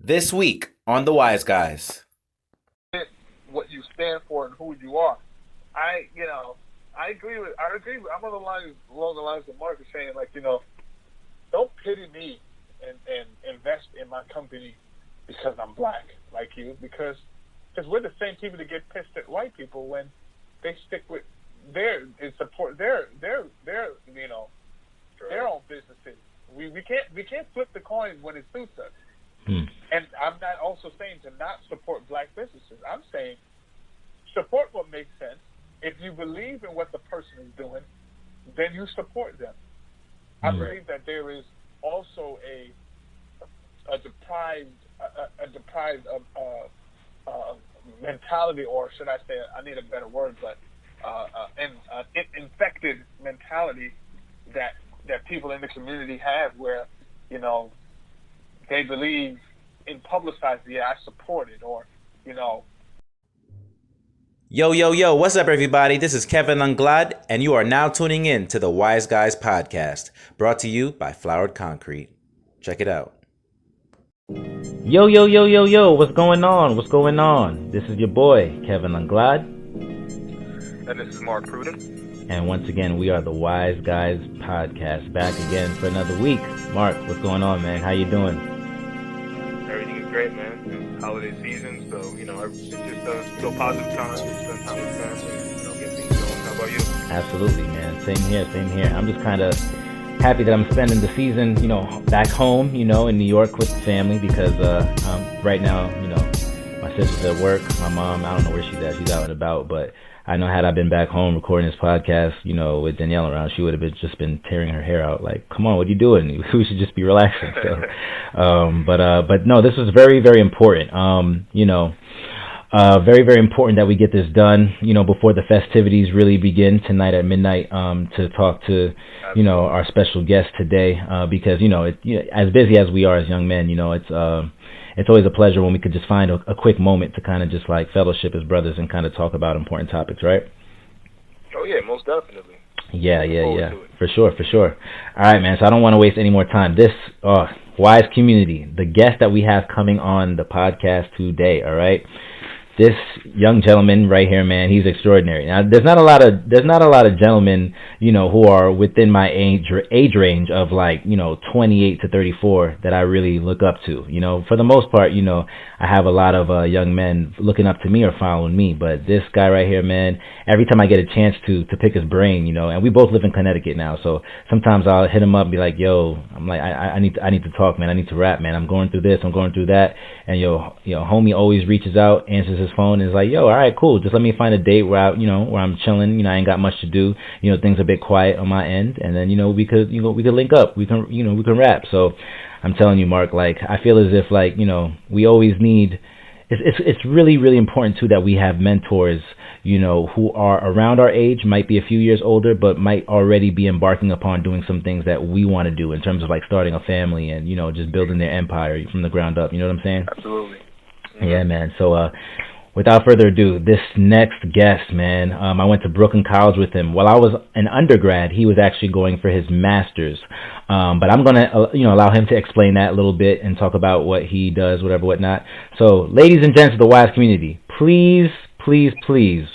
This week on The Wise Guys. What you stand for and who you are. I agree with. I'm along the lines of Mark is saying, don't pity me and invest in my company because I'm black like you, because we're the same people that get pissed at white people when they stick with their own businesses. We can't flip the coin when it suits us. And I'm not also saying to not support black businesses. I'm saying support what makes sense. If you believe in what the person is doing, then you support them. I believe that there is also a deprived mentality, or should I say, I need a better word, but an infected mentality that people in the community have, where they believe in publicizing, I support it, or Yo, what's up, everybody? This is Kevin Anglade, and you are now tuning in to the Wise Guys podcast, brought to you by Flowered Concrete. Check it out. Yo, what's going on? This is your boy, Kevin Anglade. And this is Mark Pruden. And once again, we are the Wise Guys podcast, back again for another week. Mark, what's going on, man? How you doing? Everything is great, man. It's holiday season, so, it's just positive time. Spend time with family, get things going. How about you? Absolutely, man. Same here. I'm just kind of happy that I'm spending the season, back home, in New York with the family, because right now, my sister's at work. My mom, I don't know where she's at. She's out and about, but I know had I been back home recording this podcast, with Danielle around, she would have just been tearing her hair out. Like, come on, what are you doing? We should just be relaxing. So, but no, this is very, very important. Very, very important that we get this done, before the festivities really begin tonight at midnight, to talk to, our special guest today, because, as busy as we are as young men, it's always a pleasure when we could just find a quick moment to kind of just like fellowship as brothers and kind of talk about important topics, right? Oh, yeah, most definitely. Yeah. For sure. All right, man. So I don't want to waste any more time. This Wise community, the guest that we have coming on the podcast today, all right? This young gentleman right here, man, he's extraordinary. Now, there's not a lot of gentlemen, who are within my age range of 28 to 34 that I really look up to. For the most part, I have a lot of young men looking up to me or following me. But this guy right here, man, every time I get a chance to pick his brain, and we both live in Connecticut now, so sometimes I'll hit him up and be like, yo, I'm like, I need to talk, man. I need to rap, man. I'm going through this, I'm going through that. And homie always reaches out, answers his phone, and is like, yo, all right, cool. Just let me find a date where where I'm chilling. I ain't got much to do. Things are a bit quiet on my end, and then we could link up. We can rap. So I'm telling you, Mark, I feel as if we always need. It's really, really important too that we have mentors, who are around our age, might be a few years older, but might already be embarking upon doing some things that we want to do in terms of starting a family and, just building their empire from the ground up. You know what I'm saying? Absolutely. Mm-hmm. Yeah, man. So, without further ado, this next guest, man, I went to Brooklyn College with him. While I was an undergrad, he was actually going for his master's. But I'm going to, allow him to explain that a little bit and talk about what he does, whatnot. So, ladies and gents of the Wise community, please,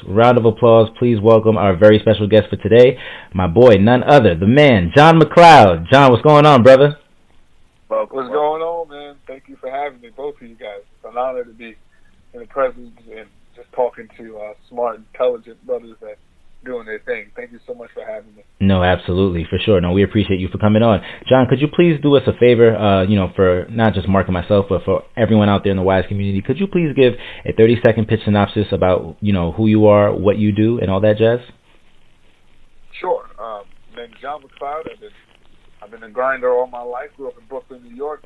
round of applause, please welcome our very special guest for today, my boy, none other, the man, Jon McLeod. John, what's going on, brother? What's going on, man? Thank you for having me, both of you guys. It's an honor to be in the presence and just talking to smart, intelligent brothers that doing their thing. Thank you so much for having me. No, absolutely, for sure. No, we appreciate you for coming on. John, could you please do us a favor, for not just Mark and myself, but for everyone out there in the Wise community, could you please give a 30-second pitch synopsis about, who you are, what you do, and all that jazz? Sure. Name's Jon McLeod. I've been a grinder all my life. Grew up in Brooklyn, New York.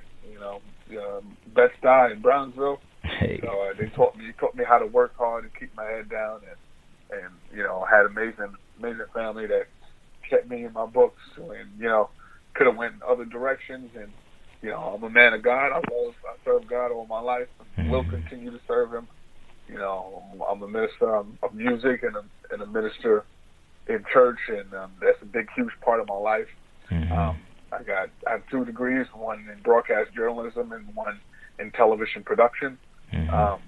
Bed-Stuy and Brownsville. Hey. So they taught me how to work hard and keep my head down, and had amazing family that kept me in my books, and could have went in other directions. And I'm a man of God. I serve God all my life. Mm-hmm. Will continue to serve Him. I'm a minister of music and a minister in church, and that's a big, huge part of my life. Mm-hmm. I have 2 degrees, one in broadcast journalism and one in television production. Mm-hmm.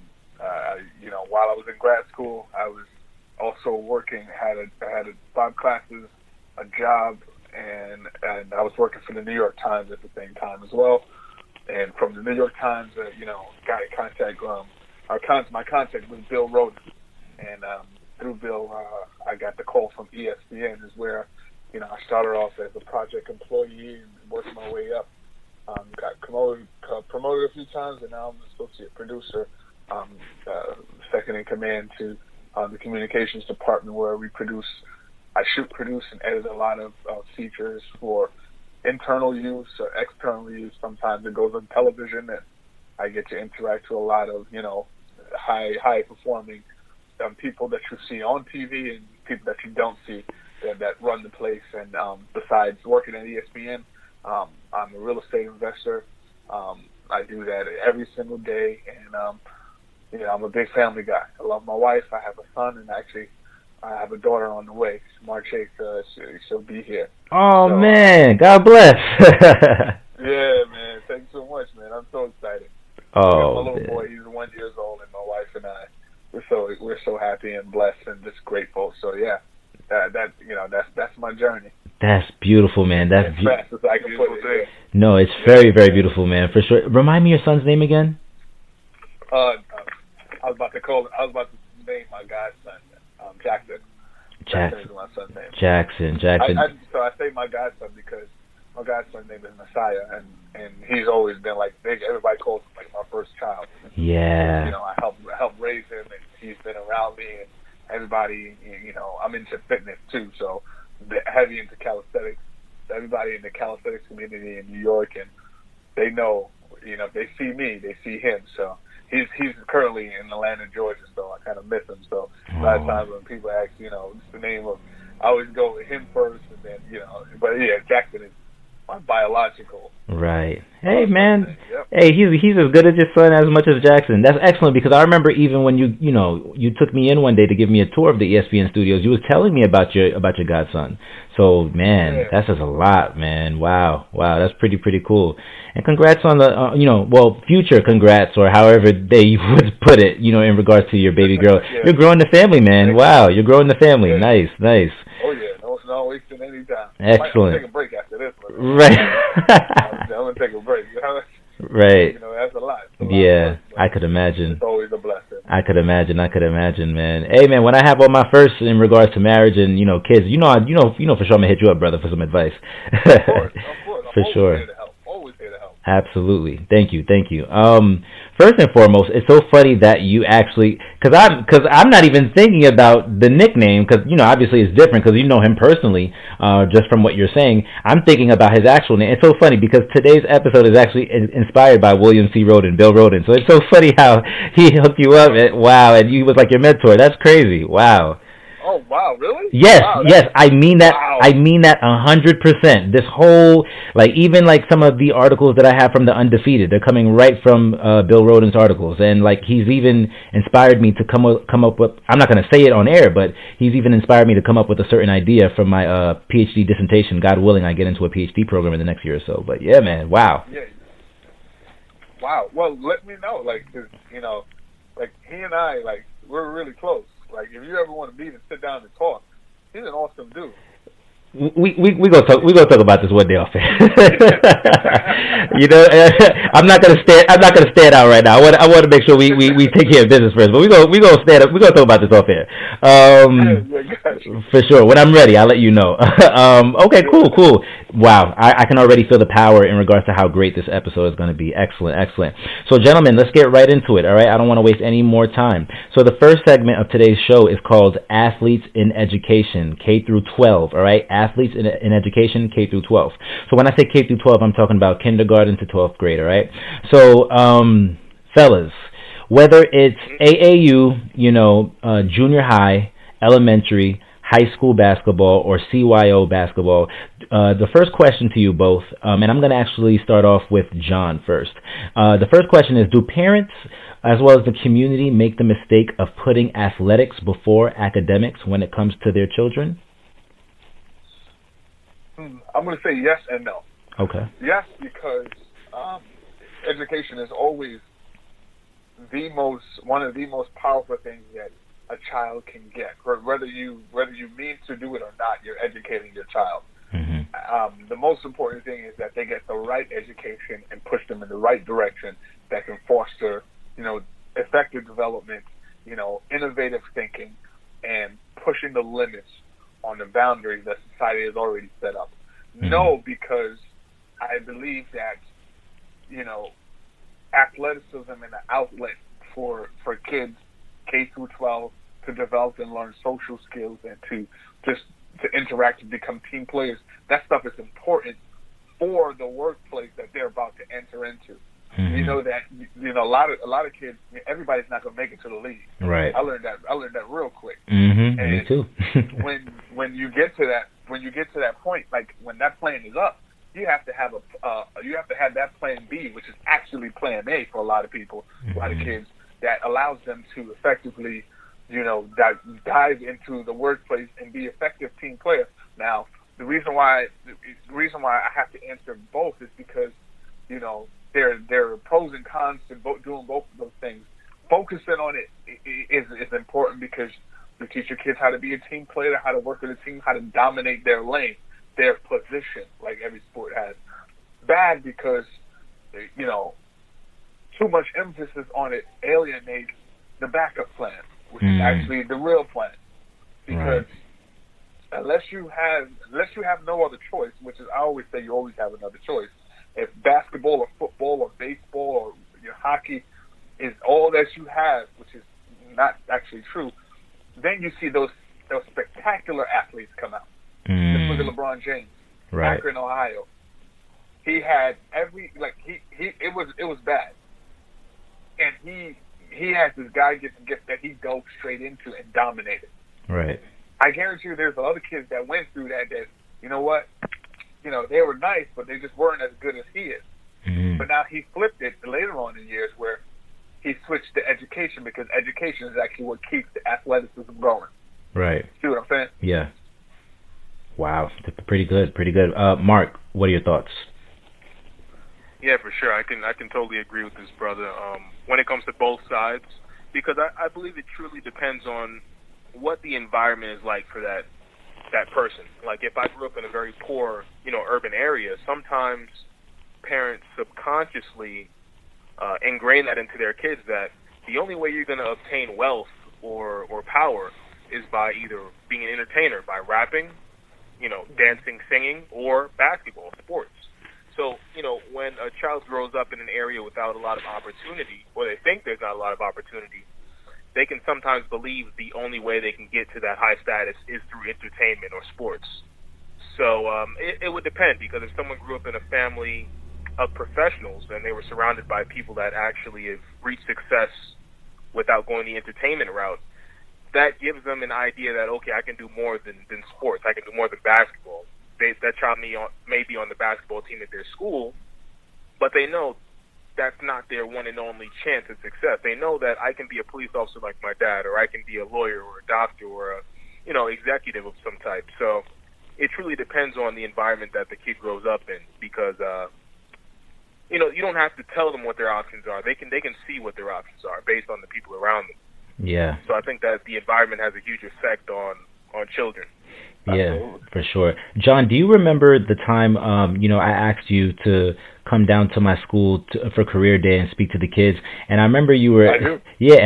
While I was in grad school, I was also working. Had 5 classes, a job, and I was working for the New York Times at the same time as well. And from the New York Times, got in contact. My contact was Bill Roden, and through Bill, I got the call from ESPN, is where I started off as a project employee and worked my way up. Got promoted a few times, and now I'm an associate producer, second in command to the communications department, where I shoot, produce, and edit a lot of features for internal use or external use. Sometimes it goes on television, and I get to interact with a lot of high performing people that you see on TV and people that you don't see that run the place. And besides working at ESPN, I'm a real estate investor. I do that every single day, and I'm a big family guy. I love my wife. I have a son, and actually I have a daughter on the way. March 8th, she'll be here. Oh, so, man, God bless. Yeah, man. Thanks so much, man. I'm so excited. Oh, my little boy, he's 1 year old, and my wife and I, we're so happy and blessed and just grateful. So yeah, that's my journey. That's beautiful, man. That's as fast as I can put it. No, it's very, very beautiful, man. For sure. Remind me your son's name again. I was about to name my godson, Jackson. Jackson is my son's name. Jackson. So I say my godson because my godson's name is Messiah, and he's always been like everybody calls him like my first child. Yeah. I helped raise him, and he's been around me, and everybody. I'm into fitness too, so heavy into calisthenics. Everybody in the calisthenics community in New York, and they know, if they see me, they see him. So he's currently in Atlanta, Georgia, so I kind of miss him. So a lot of times when people ask, the name of, I always go with him first, and then, but yeah, Jackson is my biological. Right. Hey, man. Yep. Hey, he's as good as your son as much as Jackson. That's excellent, because I remember even when you took me in one day to give me a tour of the ESPN studios, you was telling me about your godson. So, man, yeah. That says a lot, man. Wow, that's pretty cool. And congrats on the future congrats, or however they would put it, in regards to your baby girl. Yeah. You're growing the family, man. Wow, you're growing the family. Yeah. Nice. Oh yeah, no wasting any time. Excellent. I'm gonna take a break after this one. Right. I'm gonna take a break. Right. That's a lot. Yeah, I could imagine. It's always a blessing. I could imagine, man. Hey, man, when I have all my firsts in regards to marriage and kids, for sure I'm gonna hit you up, brother, for some advice. Of course. For sure. Always here to help. Absolutely. Thank you. First and foremost, it's so funny that you actually, because I'm not even thinking about the nickname, because obviously it's different because you know him personally, just from what you're saying. I'm thinking about his actual name. It's so funny because today's episode is actually inspired by William C. Roden, Bill Roden. So it's so funny how he hooked you up. Wow, and he was like your mentor. That's crazy. Wow. Oh wow, really? Yes, wow, yes. I mean that. Wow. I mean that 100%. This whole, even some of the articles that I have from the Undefeated, they're coming right from Bill Roden's articles, and he's even inspired me to come up with. I'm not going to say it on air, but he's even inspired me to come up with a certain idea for my PhD dissertation. God willing, I get into a PhD program in the next year or so. But yeah, man, wow. Yeah. Wow. Well, let me know, cause, he and I, we're really close. If you ever want to meet and sit down and talk, he's an awesome dude. We gonna talk about this one day off air. I'm not gonna stand out right now. I want to make sure we take care of business first. But we gonna stand up. We gonna talk about this off air. For sure. When I'm ready, I'll let you know. Okay, cool. Wow, I can already feel the power in regards to how great this episode is going to be. Excellent. So, gentlemen, let's get right into it. All right, I don't want to waste any more time. So, the first segment of today's show is called Athletes in Education, K through 12. All right, Athletes in Education, K through 12. So, when I say K through 12, I'm talking about kindergarten to 12th grade. All right. So, fellas, whether it's AAU, junior high, elementary, high school basketball, or CYO basketball, the first question to you both, and I'm going to actually start off with John first. The first question is, do parents as well as the community make the mistake of putting athletics before academics when it comes to their children? I'm going to say yes and no. Okay. Yes, because education is always one of the most powerful things that a child can get. Whether you mean to do it or not, you're educating your child. Mm-hmm. The most important thing is that they get the right education and push them in the right direction that can foster, effective development, innovative thinking, and pushing the limits on the boundaries that society has already set up. Mm-hmm. No, because I believe that, athleticism and an outlet for kids K through 12 to develop and learn social skills and to interact and become team players. That stuff is important for the workplace that they're about to enter into. Mm-hmm. You know that a lot of kids. Everybody's not going to make it to the league. Right. I learned that real quick. Mm-hmm. And me too. when you get to that point, like when that plan is up, you have to have that plan B, which is actually plan A for a lot of people, a lot of kids, that allows them to effectively, dive into the workplace and be effective team players. Now, the reason why I have to answer both is because, there are pros and cons to doing both of those things. Focusing on it is important because you teach your kids how to be a team player, how to work with a team, how to dominate their lane, their position, like every sport has. Bad because, too much emphasis on it alienates the backup plan, which is actually the real plan. Because unless you have no other choice, which is I always say you always have another choice. If basketball or football or baseball or your hockey is all that you have, which is not actually true, then you see those spectacular athletes come out. Just look at LeBron James, Akron, Ohio. He had it was bad, and he has this guy gift that he dove straight into and dominated. Right. I guarantee you, there's other kids that went through that. You know what? They were nice, but they just weren't as good as he is. Mm-hmm. But now he flipped it later on in years where he switched to education because education is actually what keeps the athleticism going. Right. See what I'm saying? Yeah. Wow. Pretty good. Mark, what are your thoughts? Yeah, for sure. I can totally agree with this brother when it comes to both sides, because I believe it truly depends on what the environment is like for that person. Like if I grew up in a very poor, urban area, sometimes parents subconsciously ingrain that into their kids that the only way you're going to obtain wealth or power is by either being an entertainer, by rapping, dancing, singing, or basketball, sports. So, when a child grows up in an area without a lot of opportunity, or they think there's not a lot of opportunity, they can sometimes believe the only way they can get to that high status is through entertainment or sports. So it would depend, because if someone grew up in a family of professionals and they were surrounded by people that actually have reached success without going the entertainment route, that gives them an idea that, okay, I can do more than sports. I can do more than basketball. That child may be on the basketball team at their school, but they know that's not their one and only chance at success. They know that I can be a police officer like my dad, or I can be a lawyer or a doctor or a executive of some type. So it truly depends on the environment that the kid grows up in, because you don't have to tell them what their options are. They can see what their options are based on the people around them. Yeah. So I think that the environment has a huge effect on children. Yeah, for sure. John, do you remember the time, I asked you to come down to my school for career day and speak to the kids? And I remember you were, and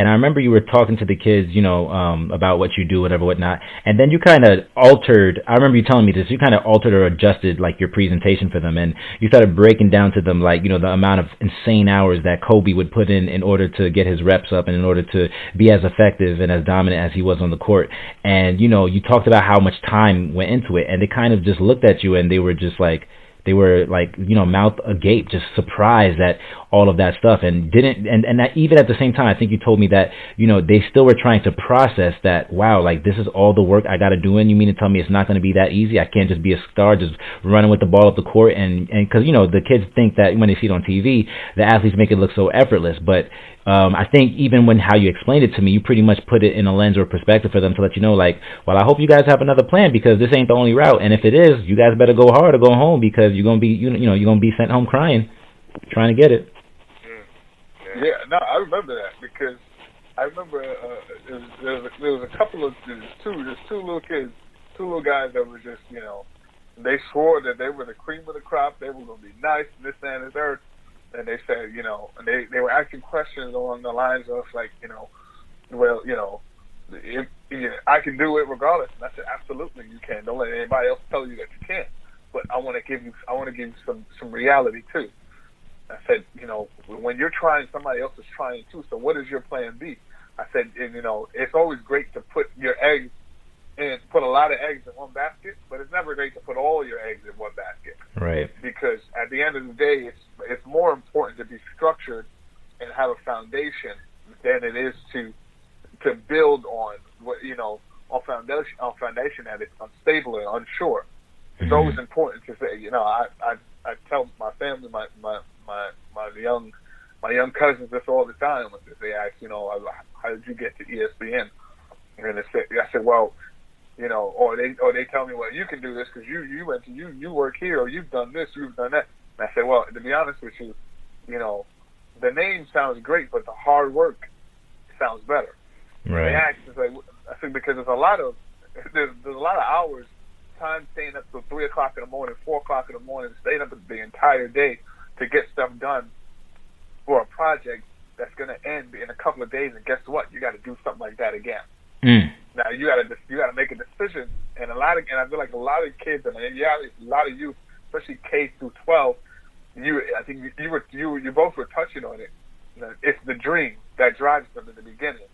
I remember you were talking to the kids, about what you do, whatever, whatnot. And then you kind of altered, I remember you telling me this, you kind of altered or adjusted like your presentation for them. And you started breaking down to them, like, the amount of insane hours that Kobe would put in order to get his reps up and in order to be as effective and as dominant as he was on the court. And, you talked about how much time went into it, and they kind of just looked at you and they were mouth agape, just surprised at all of that stuff, and that even at the same time, I think you told me that, they still were trying to process that, wow, like this is all the work I got to do, and you mean to tell me it's not going to be that easy? I can't just be a star just running with the ball up the court, and because, the kids think that when they see it on TV, the athletes make it look so effortless, but I think even when how you explained it to me, you pretty much put it in a lens or perspective for them to let you know, like, well, I hope you guys have another plan, because this ain't the only route. And if it is, you guys better go hard or go home, because you're gonna be, you're gonna be sent home crying, trying to get it. man. Yeah, no, I remember that because I remember there was a couple of there's two little kids, two little guys that were just they swore that they were the cream of the crop. They were going to be nice, this, that, and the third. And they said, and they were asking questions along the lines of like, well, if, I can do it regardless. And I said, absolutely, you can. Don't let anybody else tell you that you can't. But I want to give you some reality too. I said, when you're trying, somebody else is trying too. So what is your plan B? I said, and, it's always great to put your eggs and put a lot of eggs in one basket, but it's never great to put all your eggs in one basket. Right. Because at the end of the day, it's more important to be structured and have a foundation than it is to build on what on foundation that is unstable and unsure. It's always important to say, I tell my family, my young cousins this all the time. They ask, how did you get to ESPN? And I said, well, or they tell me, well, you can do this because you work here, or you've done this, you've done that. And I said, well, to be honest with you, the name sounds great, but the hard work sounds better. Right. They asked, I said, because there's a lot of hours, time staying up till 3 o'clock in the morning, 4 o'clock in the morning, staying up the entire day to get stuff done for a project that's going to end in a couple of days. And guess what? You got to do something like that again. Now you got to make a decision, and I feel like a lot of kids, and a lot of youth, especially K through 12. I think you both were touching on it. It's the dream that drives them in the beginning.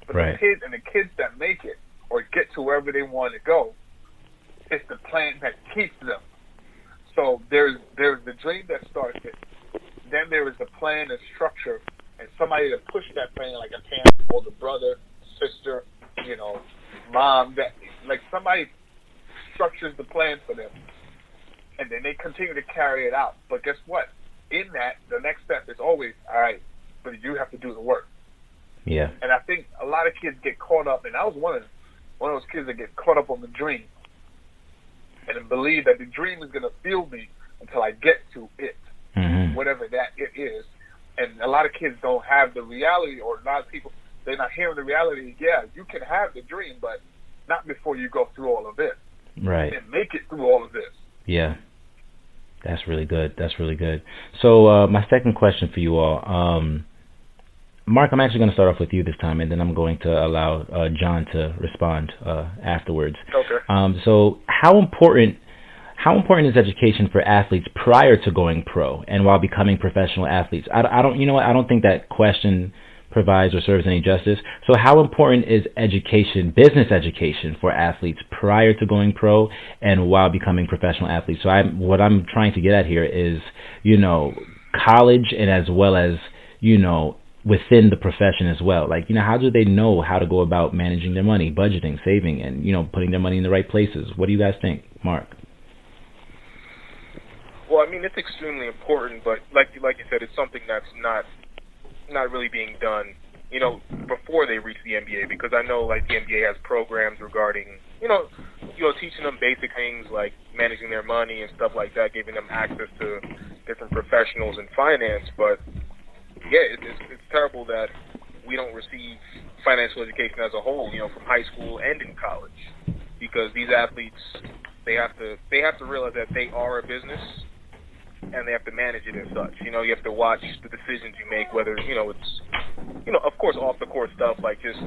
But right. the kids that make it or get to wherever they want to go, it's the plan that keeps them. So there's the dream that starts it. Then there is the plan and structure, and somebody to push that plan, like a parent or the brother, sister, mom. That like somebody structures the plan for them, and then they continue to carry it out. But guess what? In that, the next step is always, all right, but you have to do the work. Yeah. And I think a lot of kids get caught up, and I was one of those kids that get caught up on the dream and believe that the dream is going to fuel me until I get to it, whatever that it is. And a lot of kids don't have the reality, or a lot of people, they're not hearing the reality. Yeah, you can have the dream, but not before you go through all of it. Right. And make it through all of this. Yeah. That's really good. That's really good. So my second question for you all, Mark, I'm actually going to start off with you this time, and then I'm going to allow John to respond afterwards. Okay. So how important is education for athletes prior to going pro and while becoming professional athletes? I don't think that question provides or serves any justice. So how important is business education for athletes prior to going pro and while becoming professional athletes? So what I'm trying to get at here is, college, and as well as, within the profession as well. Like, how do they know how to go about managing their money, budgeting, saving, and, putting their money in the right places? What do you guys think, Mark? Well, I mean, it's extremely important, but like you said, it's something that's not really being done, before they reach the NBA, because I know, like, the NBA has programs regarding, teaching them basic things like managing their money and stuff like that, giving them access to different professionals in finance. But yeah, it's terrible that we don't receive financial education as a whole, from high school and in college, because these athletes, they have to realize that they are a business, and they have to manage it as such. You have to watch the decisions you make, whether, it's, of course, off the court stuff, like just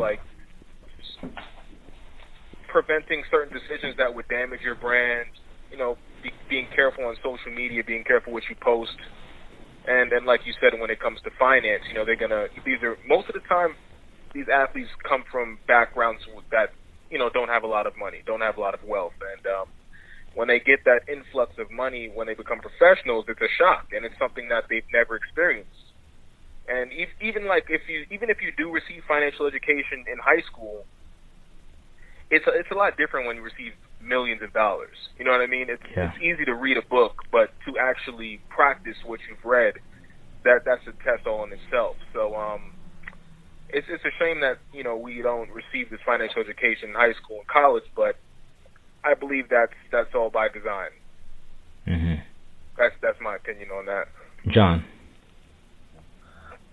preventing certain decisions that would damage your brand, being careful on social media, being careful what you post. And like you said, when it comes to finance, most of the time, these athletes come from backgrounds that, don't have a lot of money, don't have a lot of wealth. And when they get that influx of money, when they become professionals, it's a shock, and it's something that they've never experienced. And even if you do receive financial education in high school, it's a lot different when you receive millions of dollars. You know what I mean? It's easy to read a book, but to actually practice what you've read, that's a test all in itself. So it's a shame that we don't receive this financial education in high school and college, but I believe that's all by design. That's my opinion on that. John.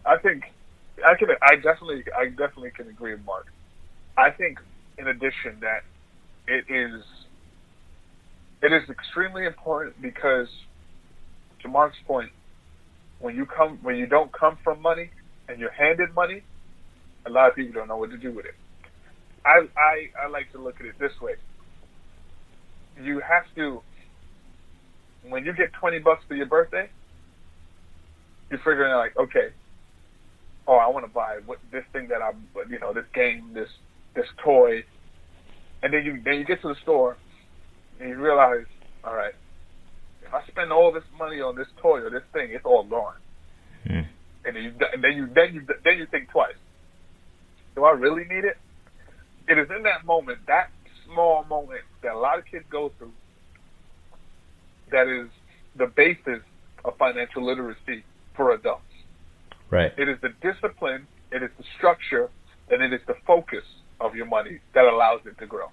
I think I definitely can agree with Mark. I think, in addition, that it is extremely important because, to Mark's point, when you don't come from money and you're handed money, a lot of people don't know what to do with it. I like to look at it this way. You have to, when you get $20 for your birthday, you're figuring out, like, okay, oh, I want to buy this thing that this game, this toy, and then you get to the store and you realize, all right, if I spend all this money on this toy or this thing, it's all gone. Mm. And then you think twice. Do I really need it? It is in that moment, that small moment that a lot of kids go through, that is the basis of financial literacy for adults. Right. It is the discipline, it is the structure, and it is the focus of your money that allows it to grow.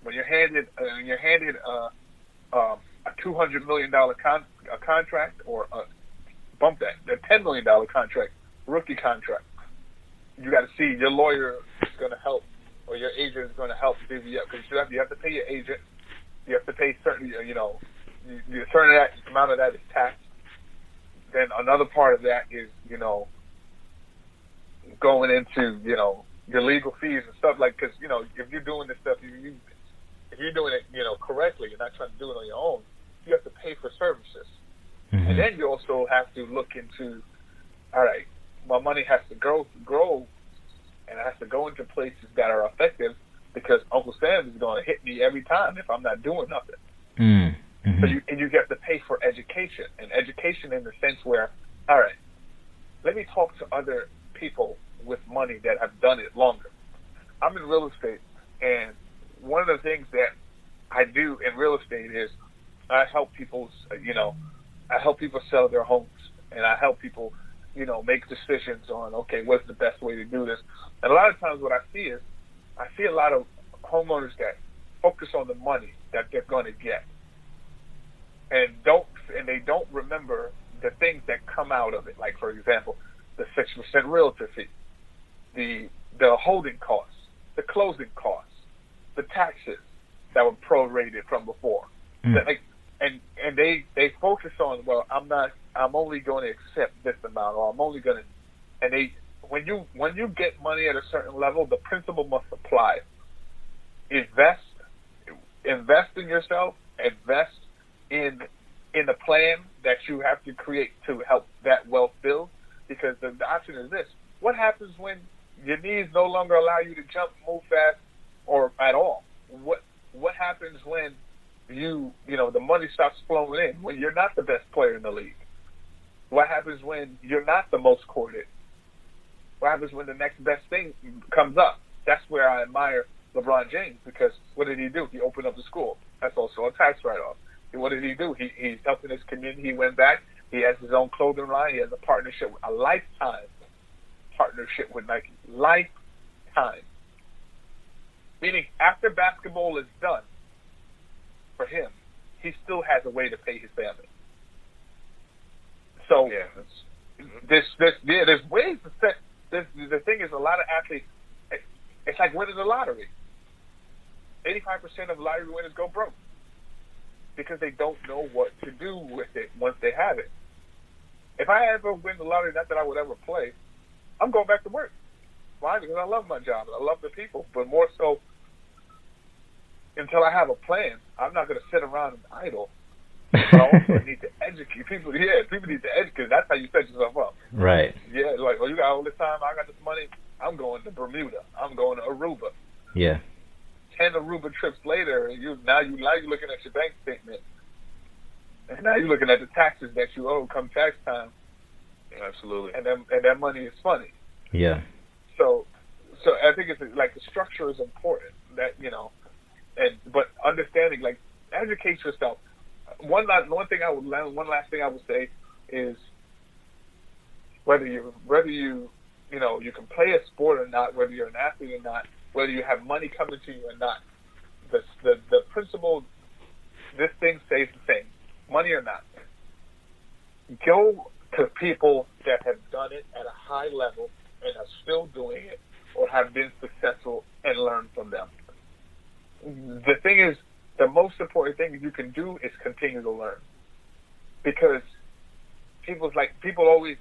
When you're handed a $200 million contract, or bump that, the $10 million contract, rookie contract, you got to see your lawyer is going to help, or your agent is going to help divvy up, because you have to pay your agent. You have to pay certain, a certain amount of that is taxed. Then another part of that is, going into, your legal fees and stuff, like, because, if you're doing this stuff, if you're doing it, correctly, you're not trying to do it on your own, you have to pay for services. Mm-hmm. And then you also have to look into, all right, my money has to grow, and it has to go into places that are effective, because Uncle Sam is going to hit me every time if I'm not doing nothing. Mm-hmm. So you have to pay for education, and education in the sense where, all right, let me talk to other people with money that have done it longer. I'm in real estate, and one of the things that I do in real estate is I help people, sell their homes, and I help people, make decisions on, okay, what's the best way to do this. And a lot of times what I see is, I see a lot of homeowners that focus on the money that they're going to get, and they don't remember the things that come out of it. Like, for example, the 6% realtor fee, the holding costs, the closing costs, the taxes that were prorated from before. And they focus on, well, I'm only going to accept this amount, or I'm only going to, and when you get money at a certain level, the principle must apply. Invest in yourself, invest in the plan that you have to create to help that wealth build, because the option is this: what happens when your knees no longer allow you to jump, move fast, or at all? What happens when the money stops flowing in, when you're not the best player in the league? What happens when you're not the most courted? What happens when the next best thing comes up? That's where I admire LeBron James, because what did he do? He opened up the school. That's also a tax write-off. What did he do? He's helping his community. He went back. He has his own clothing line. He has a lifetime partnership with Nike. Lifetime. Meaning, after basketball is done, for him, he still has a way to pay his family. So, there's ways to set. The thing is, a lot of athletes, it's like winning the lottery. 85% of lottery winners go broke because they don't know what to do with it once they have it. If I ever win the lottery, not that I would ever play, I'm going back to work. Why? Because I love my job. I love the people. But more so, until I have a plan, I'm not going to sit around and idle. But I also need to educate people. Yeah, people need to educate. That's how you set yourself up. Right. Yeah, like, well, you got all this time, I got this money, I'm going to Bermuda. I'm going to Aruba. Yeah. 10 Aruba trips later, and now you're looking at your bank statement. And now you're looking at the taxes that you owe come tax time. Absolutely. And that money is funny. Yeah. So I think it's like the structure is important. That but understanding, like, educate yourself. One last thing I would say is whether you you can play a sport or not, whether you're an athlete or not, whether you have money coming to you or not, the principle, this thing stays the same, money or not. Go to people that have done it at a high level and are still doing it or have been successful and learn from them. The thing is, the most important thing you can do is continue to learn. Because people always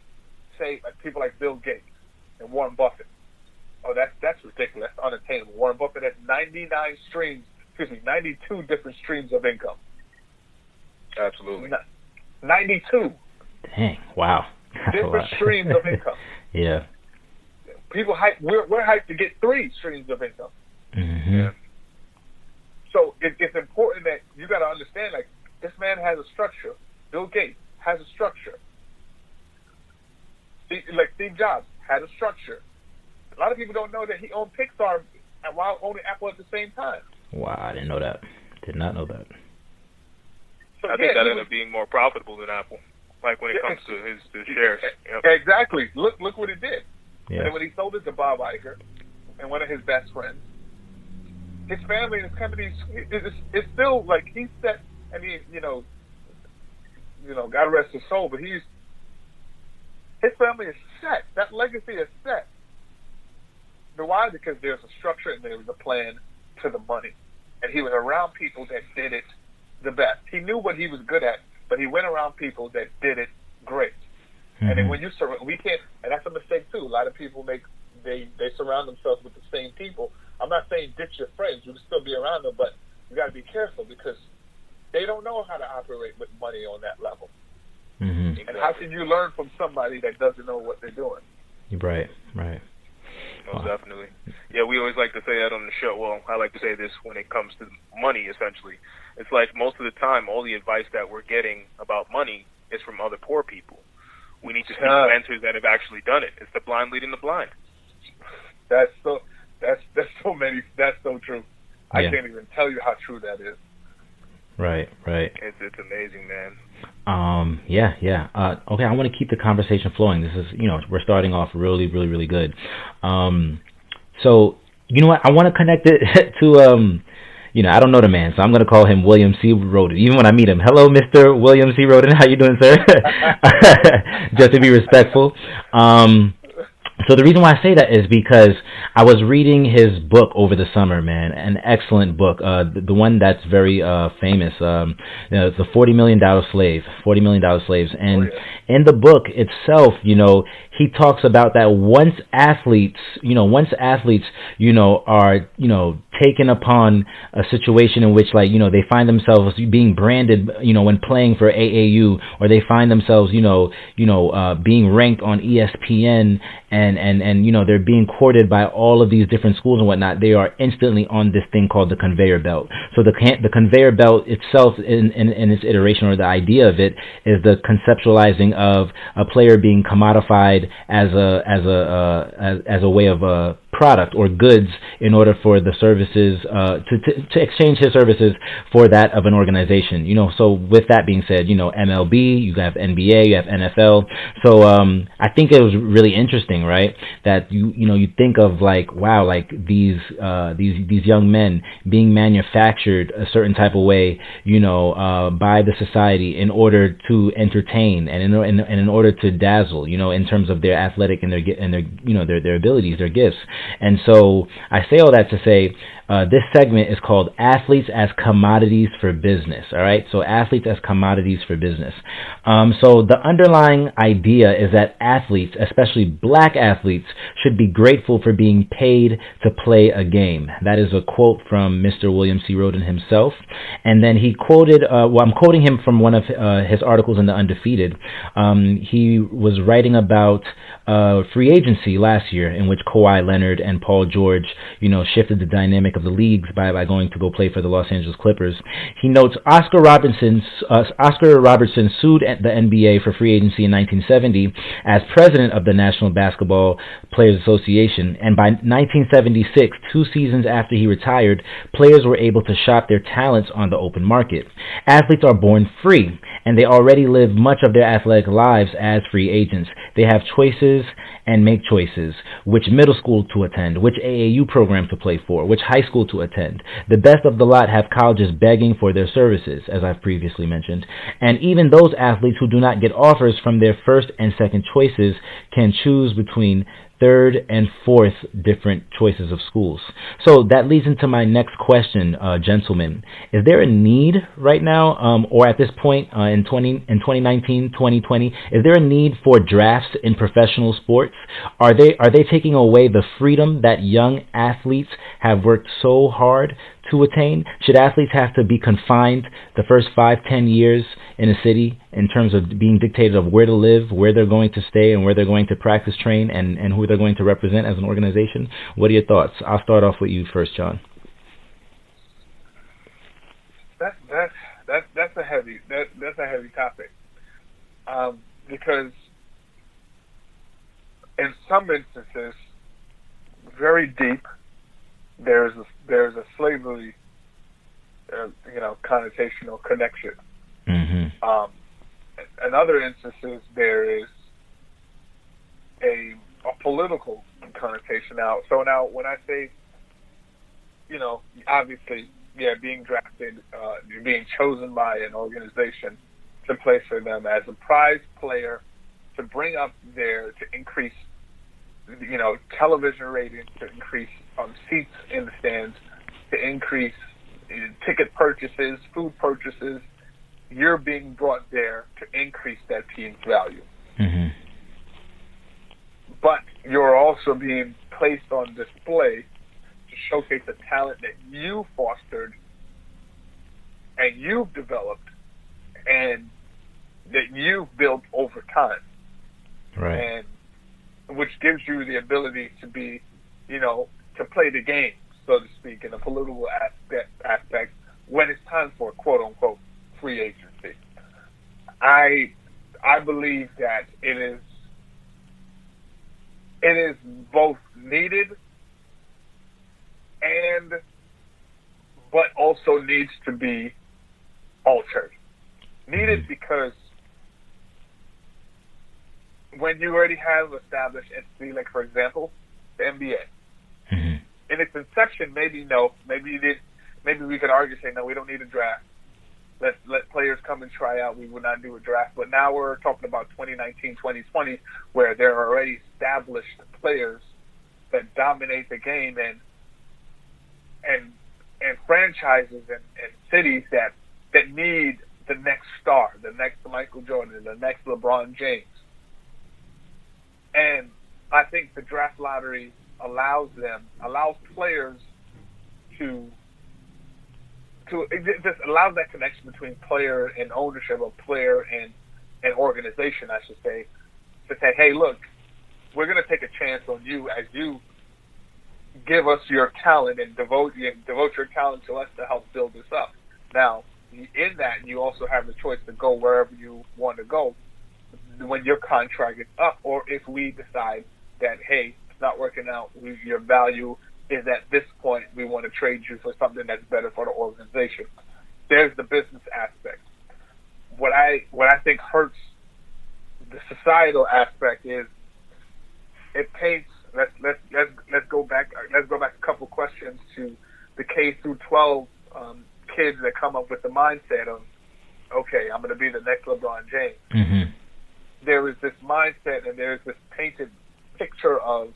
say, like people like Bill Gates and Warren Buffett, oh, that's ridiculous, that's unattainable. Warren Buffett has 92 different streams of income. Absolutely. 92. Dang, wow. Different streams of income. Yeah. People we're hyped to get 3 streams of income. Mm-hmm. Yeah. So it's important that you got to understand, like, this man has a structure. Bill Gates has a structure. Steve Jobs had a structure. A lot of people don't know that he owned Pixar while owning Apple at the same time. Wow, I didn't know that. Did not know that. So, I think that ended up being more profitable than Apple, like when it comes to his shares. Yep. Exactly. Look what it did. Yeah. And then when he sold it to Bob Iger and one of his best friends, his family and his company is still like he's set. I mean, you know, God rest his soul, but his family is set. That legacy is set. But why? Because there's a structure and there was a plan to the money, and he was around people that did it the best. He knew what he was good at, but he went around people that did it great. Mm-hmm. And then when we can't, and that's a mistake too. A lot of people they surround themselves with the same people. I'm not saying ditch your friends. You can still be around them, but you got to be careful because they don't know how to operate with money on that level. Mm-hmm. And how can you learn from somebody that doesn't know what they're doing? Right. Most definitely. Yeah, we always like to say that on the show. Well, I like to say this when it comes to money, essentially. It's like most of the time, all the advice that we're getting about money is from other poor people. We need to speak to mentors that have actually done it. It's the blind leading the blind. That's so true. Yeah. I can't even tell you how true that is. Right. It's amazing, man. Yeah. Okay, I want to keep the conversation flowing. This is, we're starting off really, really, really good. So, you know what? I want to connect it to, I don't know the man, so I'm going to call him William C. Roden. Even when I meet him, hello, Mr. William C. Roden. How you doing, sir? Just to be respectful. So the reason why I say that is because I was reading his book over the summer, man, an excellent book, the one that's very famous, it's the $40 Million Slaves, and in the book itself, he talks about that once athletes, are, taken upon a situation in which, they find themselves being branded, when playing for AAU, or they find themselves, being ranked on ESPN, and they're being courted by all of these different schools and whatnot, they are instantly on this thing called the conveyor belt. So the conveyor belt itself, in its iteration, or the idea of it, is the conceptualizing of a player being commodified as a way of a product or goods in order for the services to exchange his services for that of an organization. So with that being said, MLB, you have NBA, you have NFL. So I think it was really interesting, right? That you think of these young men being manufactured a certain type of way, by the society in order to entertain and in order to dazzle, in terms of their athletic and their abilities, their gifts. And so I say all that to say, this segment is called Athletes as Commodities for Business, all right? So athletes as commodities for business. So the underlying idea is that athletes, especially black athletes, should be grateful for being paid to play a game. That is a quote from Mr. William C. Roden himself. And then he quoted, I'm quoting him from one of his articles in The Undefeated. He was writing about free agency last year, in which Kawhi Leonard and Paul George, shifted the dynamic of the leagues by going to go play for the Los Angeles Clippers. He notes Oscar Robertson sued the NBA for free agency in 1970 as president of the National Basketball Players Players Association, and by 1976, 2 seasons after he retired, players were able to shop their talents on the open market. Athletes are born free, and they already live much of their athletic lives as free agents. They have choices and make choices, which middle school to attend, which AAU program to play for, which high school to attend. The best of the lot have colleges begging for their services, as I've previously mentioned, and even those athletes who do not get offers from their first and second choices can choose between third and fourth different choices of schools. So that leads into my next question, gentlemen. Is there a need right now, or at this point in 2019, 2020, is there a need for drafts in professional sports? Are they taking away the freedom that young athletes have worked so hard to attain? Should athletes have to be confined the first 5-10 years in a city in terms of being dictated of where to live, where they're going to stay, and where they're going to practice, train, and who they're going to represent as an organization? What are your thoughts? I'll start off with you first, John. That's a heavy topic, because in some instances, very deep, there's a slavery, connotational connection. Mm-hmm. In other instances, there is a political connotation. So now, when I say, obviously, being drafted, being chosen by an organization to play for them as a prize player, to bring up to increase, television ratings, to increase seats in the stands, to increase ticket purchases, food purchases. You're being brought there to increase that team's value. Mm-hmm. But you're also being placed on display to showcase the talent that you fostered and you've developed and that you've built over time. Right. And which gives you the ability to be, to play the game, so to speak, in a political aspect when it's time for quote unquote free agency. I believe that it is both needed but also needs to be altered. Needed because when you already have established entity, like for example, the NBA, mm-hmm. in its inception, maybe we could argue, say, no, we don't need a draft. Let players come and try out. We would not do a draft. But now we're talking about 2019, 2020, where there are already established players that dominate the game and franchises and cities that need the next star, the next Michael Jordan, the next LeBron James. And I think the draft lottery allows players it just allows that connection between player and ownership, of player and organization, I should say, to say, hey, look, we're going to take a chance on you as you give us your talent and devote your talent to us to help build this up. Now, in that, you also have the choice to go wherever you want to go when your contract is up, or if we decide that, hey, it's not working out, your value is at this point, we want to trade you for something that's better for the organization. There's the business aspect. What I think hurts the societal aspect is it paints. Let's go back a couple questions to the K through 12 kids that come up with the mindset of, okay, I'm going to be the next LeBron James. Mm-hmm. There is this mindset and there's this painted picture of,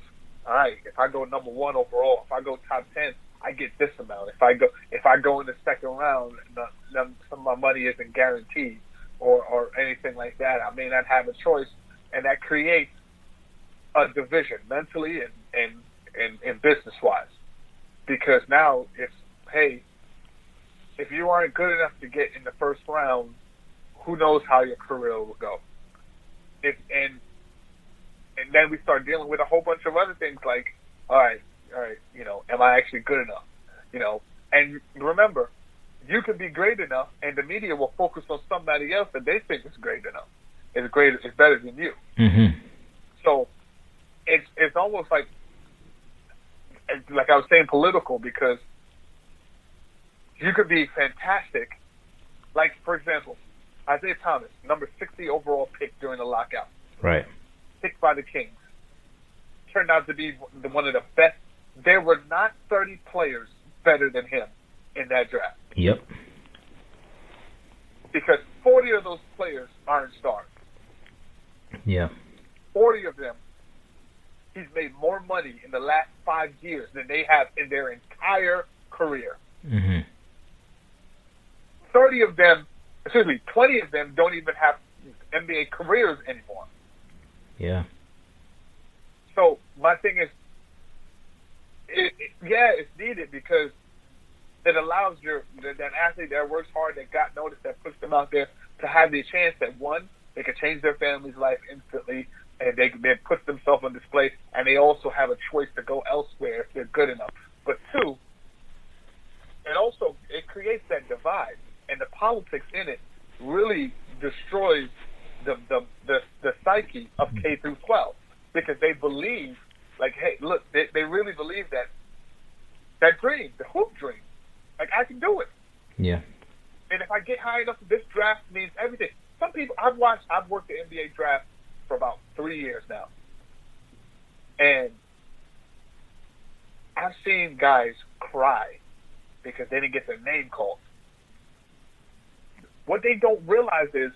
all right, if I go number 1 overall, if I go top 10, I get this amount. If I go in the second round, some of my money isn't guaranteed, or anything like that. I may not have a choice, and that creates a division mentally and business wise, because now it's, hey, if you aren't good enough to get in the first round, who knows how your career will go? And then we start dealing with a whole bunch of other things like, all right, am I actually good enough? And remember, you can be great enough, and the media will focus on somebody else that they think is great enough. It's better than you. Mm-hmm. So it's it's almost like I was saying, political, because you could be fantastic. Like, for example, Isaiah Thomas, number 60 overall pick during the lockout. Right. Picked by the Kings. Turned out to be one of the best. There were not 30 players better than him in that draft. Yep. Because 40 of those players aren't stars. Yeah. 40 of them, he's made more money in the last 5 years than they have in their entire career. Mm-hmm. 20 of them don't even have NBA careers anymore. Yeah. So my thing is, it's needed because it allows that athlete that works hard, that got noticed, that puts them out there, to have the chance that, one, they could change their family's life instantly, and they put themselves on display, and they also have a choice to go elsewhere if they're good enough. But two, it creates that divide, and the politics in it really destroys the psyche of K through 12, because they believe, like, hey, look, they really believe that dream, the hoop dream, like, I can do it. Yeah. And if I get high enough, this draft means everything. Some people I've worked the NBA draft for about 3 years now, and I've seen guys cry because they didn't get their name called. What they don't realize is,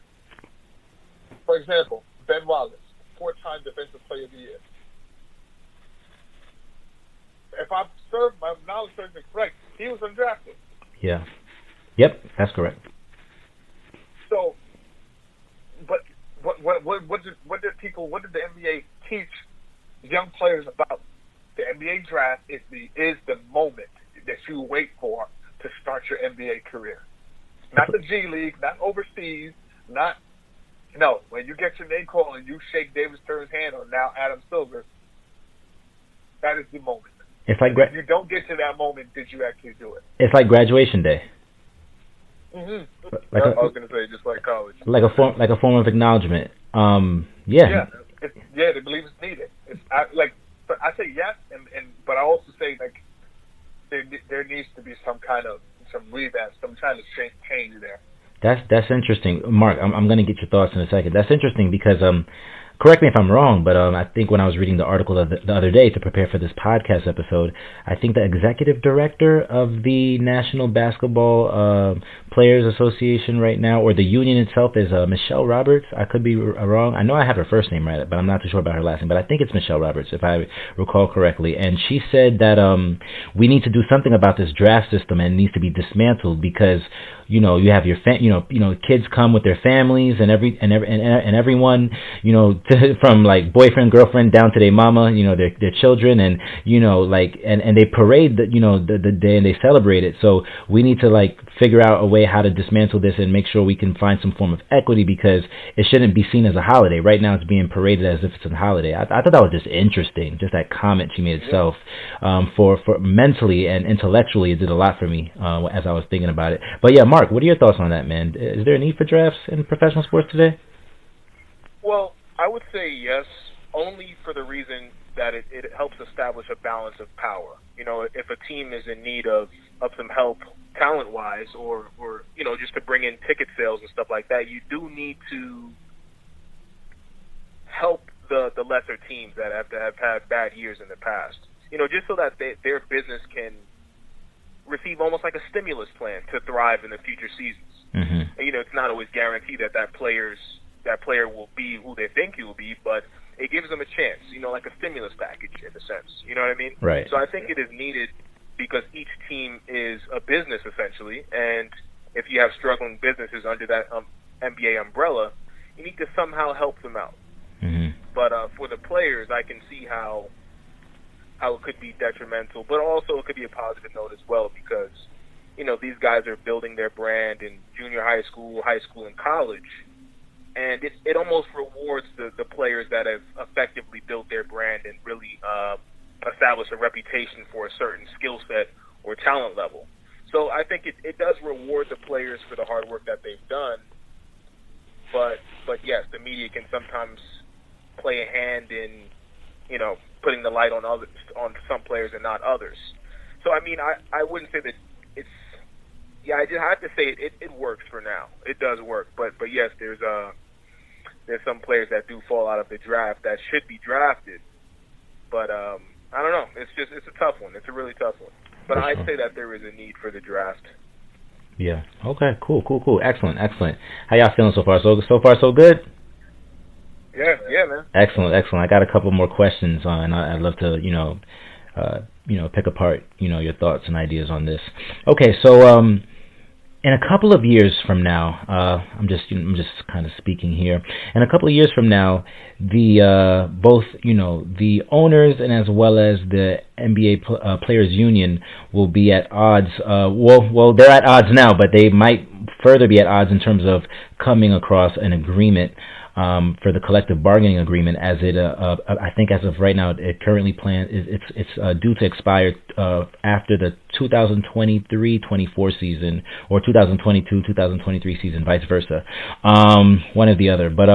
for example, Ben Wallace, 4-time Defensive Player of the Year. If my knowledge serves me correct, he was undrafted. Yeah. Yep, that's correct. So, but what did the NBA teach young players about? The NBA draft is the moment that you wait for to start your NBA career. Not the G League, not overseas, when you get your name called and you shake David Stern's hand, or now Adam Silver, that is the moment. It's like if you don't get to that moment, did you actually do it? It's like graduation day. Mm-hmm. I was going to say, just like college. Like a form of acknowledgement. Yeah, they believe it's needed. I say yes, but I also say, like, there needs to be some revamp, some kind of change there. That's interesting, Mark. I'm going to get your thoughts in a second. That's interesting because correct me if I'm wrong, but I think when I was reading the article the other day to prepare for this podcast episode, I think the executive director of the National Basketball Players Association right now, or the union itself, is Michelle Roberts. I could be wrong. I know I have her first name right, but I'm not too sure about her last name. But I think it's Michelle Roberts, if I recall correctly. And she said that we need to do something about this draft system, and it needs to be dismantled because, you have your kids come with their families and everyone, from like boyfriend, girlfriend down to their mama, their children, and and they parade the day and they celebrate it. So we need to figure out a way how to dismantle this and make sure we can find some form of equity, because it shouldn't be seen as a holiday. Right now it's being paraded as if it's a holiday. I thought that was just interesting, just that comment she made itself. For mentally and intellectually, it did a lot for me as I was thinking about it. But yeah, Mark, what are your thoughts on that, man? Is there a need for drafts in professional sports today? Well, I would say yes, only for the reason that it helps establish a balance of power. If a team is in need of some help talent-wise, or just to bring in ticket sales and stuff like that, you do need to help the lesser teams that have had bad years in the past. Just so that their business can receive almost like a stimulus plan to thrive in the future seasons. Mm-hmm. And, it's not always guaranteed that player will be who they think he will be, but it gives them a chance, like a stimulus package in a sense. You know what I mean? Right. So I think it is needed because each team is a business essentially, and if you have struggling businesses under that NBA umbrella, you need to somehow help them out. Mm-hmm. But for the players, I can see how it could be detrimental, but also it could be a positive note as well, because these guys are building their brand in junior high school, and college, and it almost rewards the players that have effectively built their brand and really established a reputation for a certain skill set or talent level. So I think it does reward the players for the hard work that they've done, but yes, the media can sometimes play a hand in putting the light on some players and not others. So I mean, I wouldn't say that it's. Yeah, I just have to say it works for now. It does work, but yes, there's some players that do fall out of the draft that should be drafted. But I don't know. It's a tough one. It's a really tough one. But I'd say that there is a need for the draft. Yeah. Okay. Cool. Excellent. How y'all feeling so far? So far so good. Yeah, man. Excellent. I got a couple more questions, and I'd love to pick apart your thoughts and ideas on this. Okay. So in a couple of years from now, I'm just kind of speaking here. In a couple of years from now, the both the owners and as well as the NBA Players Union will be at odds. Well, they're at odds now, but they might further be at odds in terms of coming across an agreement for the collective bargaining agreement, as it I think as of right now it currently it's due to expire after the 2023-24 season or 2022-2023 season, vice versa, one or the other. But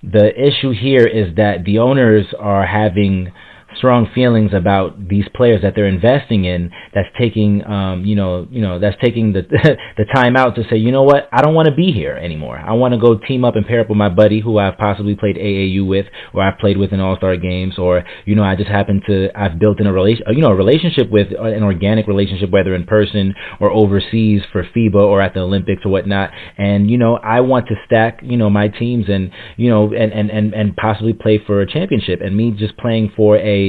the issue here is that the owners are having strong feelings about these players that they're investing in. That's taking that's taking the time out to say, you know what, I don't want to be here anymore. I want to go team up and pair up with my buddy who I've possibly played AAU with, or I've played with in All-Star games, or I just I've built in a relationship with, an organic relationship, whether in person or overseas for FIBA or at the Olympics or whatnot. And I want to stack my teams and and possibly play for a championship. And me just playing for a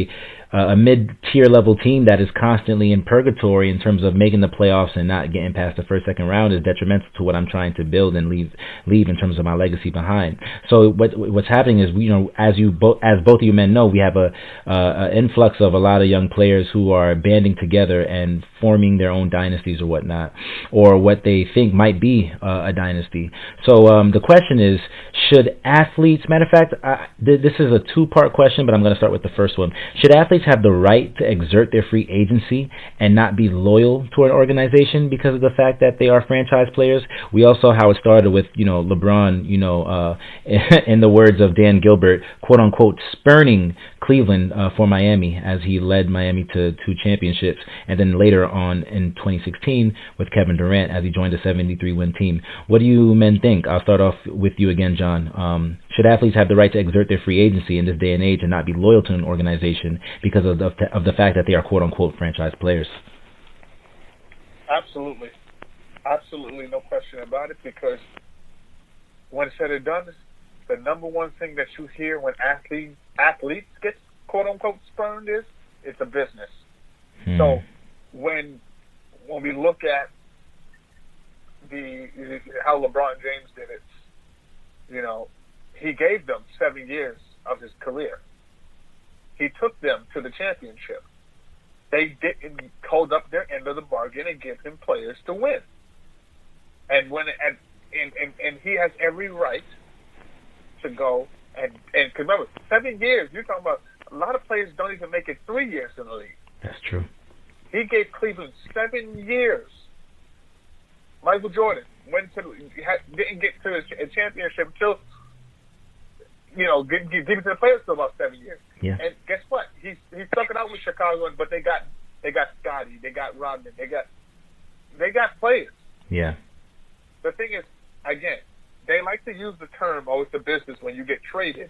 mid-tier level team that is constantly in purgatory in terms of making the playoffs and not getting past the first, second round is detrimental to what I'm trying to build and leave in terms of my legacy behind. So what's happening is, as both of you men know, we have a influx of a lot of young players who are banding together and forming their own dynasties or whatnot, or what they think might be a dynasty. So the question is, should athletes, matter of fact, this is a two-part question, but I'm going to start with the first one. Should athletes have the right to exert their free agency and not be loyal to an organization because of the fact that they are franchise players? We all saw how it started with, LeBron, in the words of Dan Gilbert, quote unquote, spurning Cleveland for Miami as he led Miami to 2 championships, and then later on in 2016 with Kevin Durant as he joined a 73-win team. What do you men think? I'll start off with you again, John. Should athletes have the right to exert their free agency in this day and age and not be loyal to an organization because of the fact that they are quote unquote franchise players? Absolutely, no question about it. Because when said and done, the number one thing that you hear when athletes get quote unquote spurned is it's a business. So when we look at how LeBron James did it, he gave them 7 years of his career. He took them to the championship. They didn't hold up their end of the bargain and give him players to win. And and he has every right to go and remember, 7 years. You're talking about a lot of players don't even make it 3 years in the league. That's true. He gave Cleveland 7 years. Michael Jordan didn't get to a championship until getting to the playoffs for about 7 years. Yeah. And guess what? He stuck it out with Chicago, but they got Scotty, they got Rodman, they got players. Yeah. The thing is, again, they like to use the term, "Oh, it's a business" when you get traded,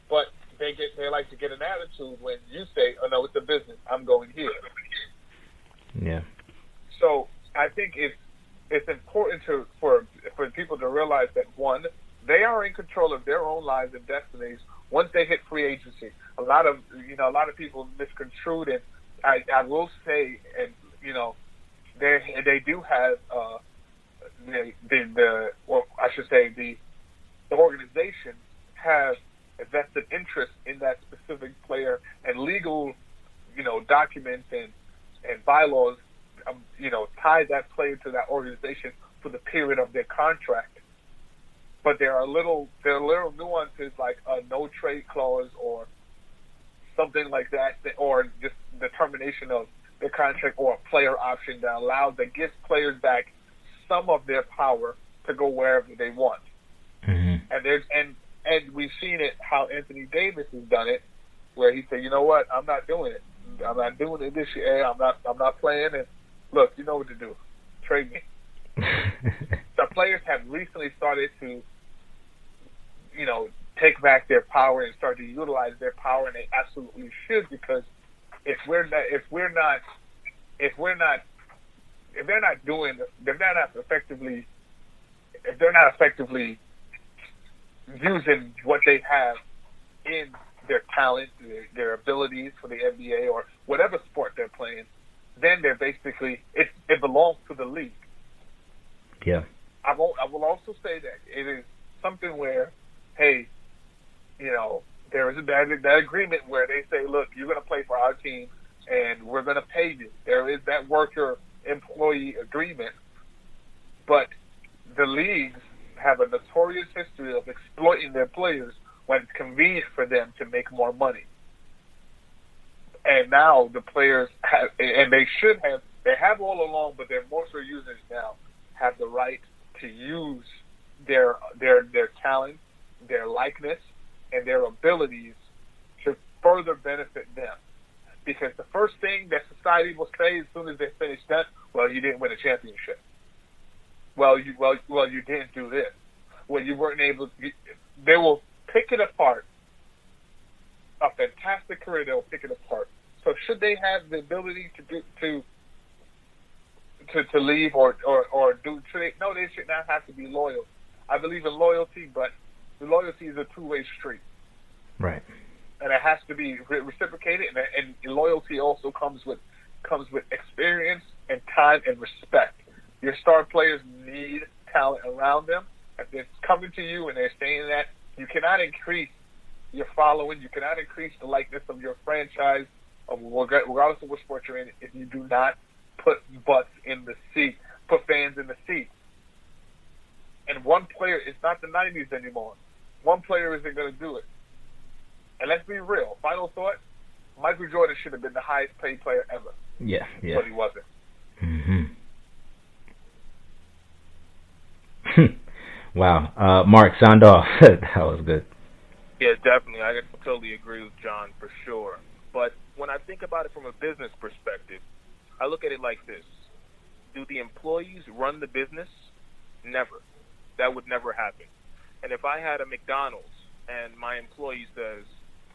but they like to get an attitude when you say, "Oh no, it's a business. I'm going here." Yeah. So I think it's important for people to realize that, one, they are in control of their own lives and destinies once they hit free agency. A lot of people misconstrued, and I will say, and they do have the organization has a vested interest in that specific player, and legal documents and bylaws tie that player to that organization for the period of their contract. But there are little nuances like a no trade clause or something like that, or just the termination of the contract, or a player option that gives players back some of their power to go wherever they want. Mm-hmm. And we've seen it how Anthony Davis has done it where he said, you know what, I'm not doing it. I'm not doing it this year. I'm not playing. And look, you know what to do. Trade me. The players have recently started to, take back their power and start to utilize their power, and they absolutely should, because if they're not effectively using what they have in their talent, their abilities for the NBA or whatever sport they're playing, then they're basically it belongs to the league. Yeah. I will also say that it is something where, hey, there is that agreement where they say, look, you're going to play for our team and we're going to pay you. There is that worker-employee agreement, but the leagues have a notorious history of exploiting their players when it's convenient for them to make more money. And now the players have, and they have all along, but their most users now have the right to use their talent, their likeness, and their abilities to further benefit them. Because the first thing that society will say as soon as they finish that, well, you didn't win a championship. Well, you didn't do this. Well, you weren't able to. They will pick it apart. A fantastic career, they will pick it apart. So should they have the ability to leave or do? No, they should not have to be loyal. I believe in loyalty, but the loyalty is a two-way street. Right. And it has to be reciprocated, and loyalty also comes with experience and time and respect. Your star players need talent around them. If they're coming to you and they're saying that, you cannot increase your following, you cannot increase the likeness of your franchise, regardless of what sport you're in, if you do not put butts in the seat, put fans in the seat. And one player, it's not the 90s anymore. One player isn't going to do it. And let's be real. Final thought, Michael Jordan should have been the highest paid player ever. Yeah. But he wasn't. Mm-hmm. Wow. Mark, sound off. That was good. Yeah, definitely. I totally agree with John for sure. But when I think about it from a business perspective, I look at it like this. Do the employees run the business? Never. That would never happen. And if I had a McDonald's and my employee says,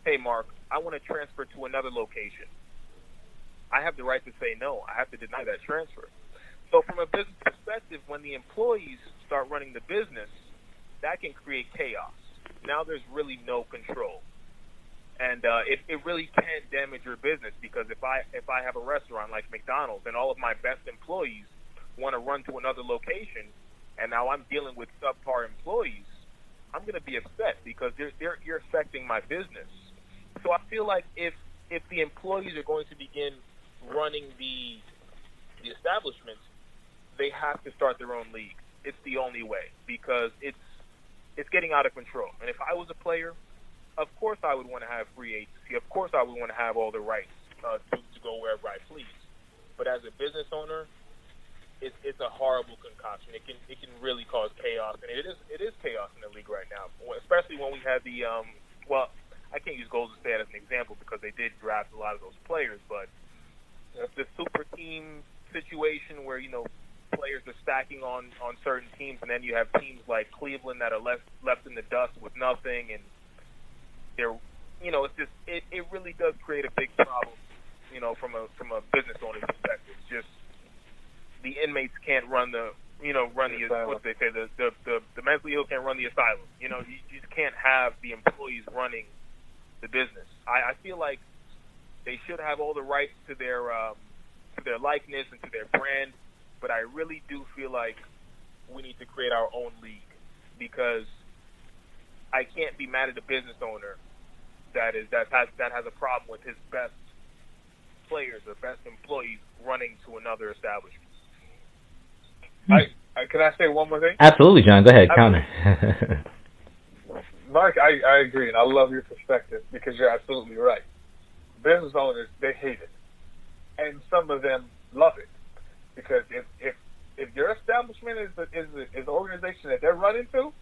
hey, Mark, I want to transfer to another location, I have the right to say no. I have to deny that transfer. So from a business perspective, when the employees start running the business, that can create chaos. Now there's really no control. And it really can damage your business, because if I have a restaurant like McDonald's and all of my best employees want to run to another location, and now I'm dealing with subpar employees, I'm going to be upset because you're affecting my business. So I feel like if the employees are going to begin running the establishment, they have to start their own league. It's the only way, because it's getting out of control. And if I was a player, of course I would want to have free agency. Of course I would want to have all the rights to go wherever I please. But as a business owner, it's a horrible concoction. It can really cause chaos, and it is chaos in the league right now. Especially when we had the I can't use Golden State as an example because they did draft a lot of those players, but the super team situation where players are stacking on certain teams, and then you have teams like Cleveland that are left in the dust with nothing, and they're it's just it really does create a big problem from a business owner perspective. Just the inmates can't run the what they say, the mentally ill can't run the asylum. You just can't have the employees running the business. I feel like they should have all the rights to their likeness and to their brand, but I really do feel like we need to create our own league, because I can't be mad at a business owner that has a problem with his best players or best employees running to another establishment. Can I say one more thing? Absolutely, John. Go ahead. Counter. Mark, I agree, and I love your perspective, because you're absolutely right. Business owners, they hate it, and some of them love it, because if your establishment is an organization that they're running to,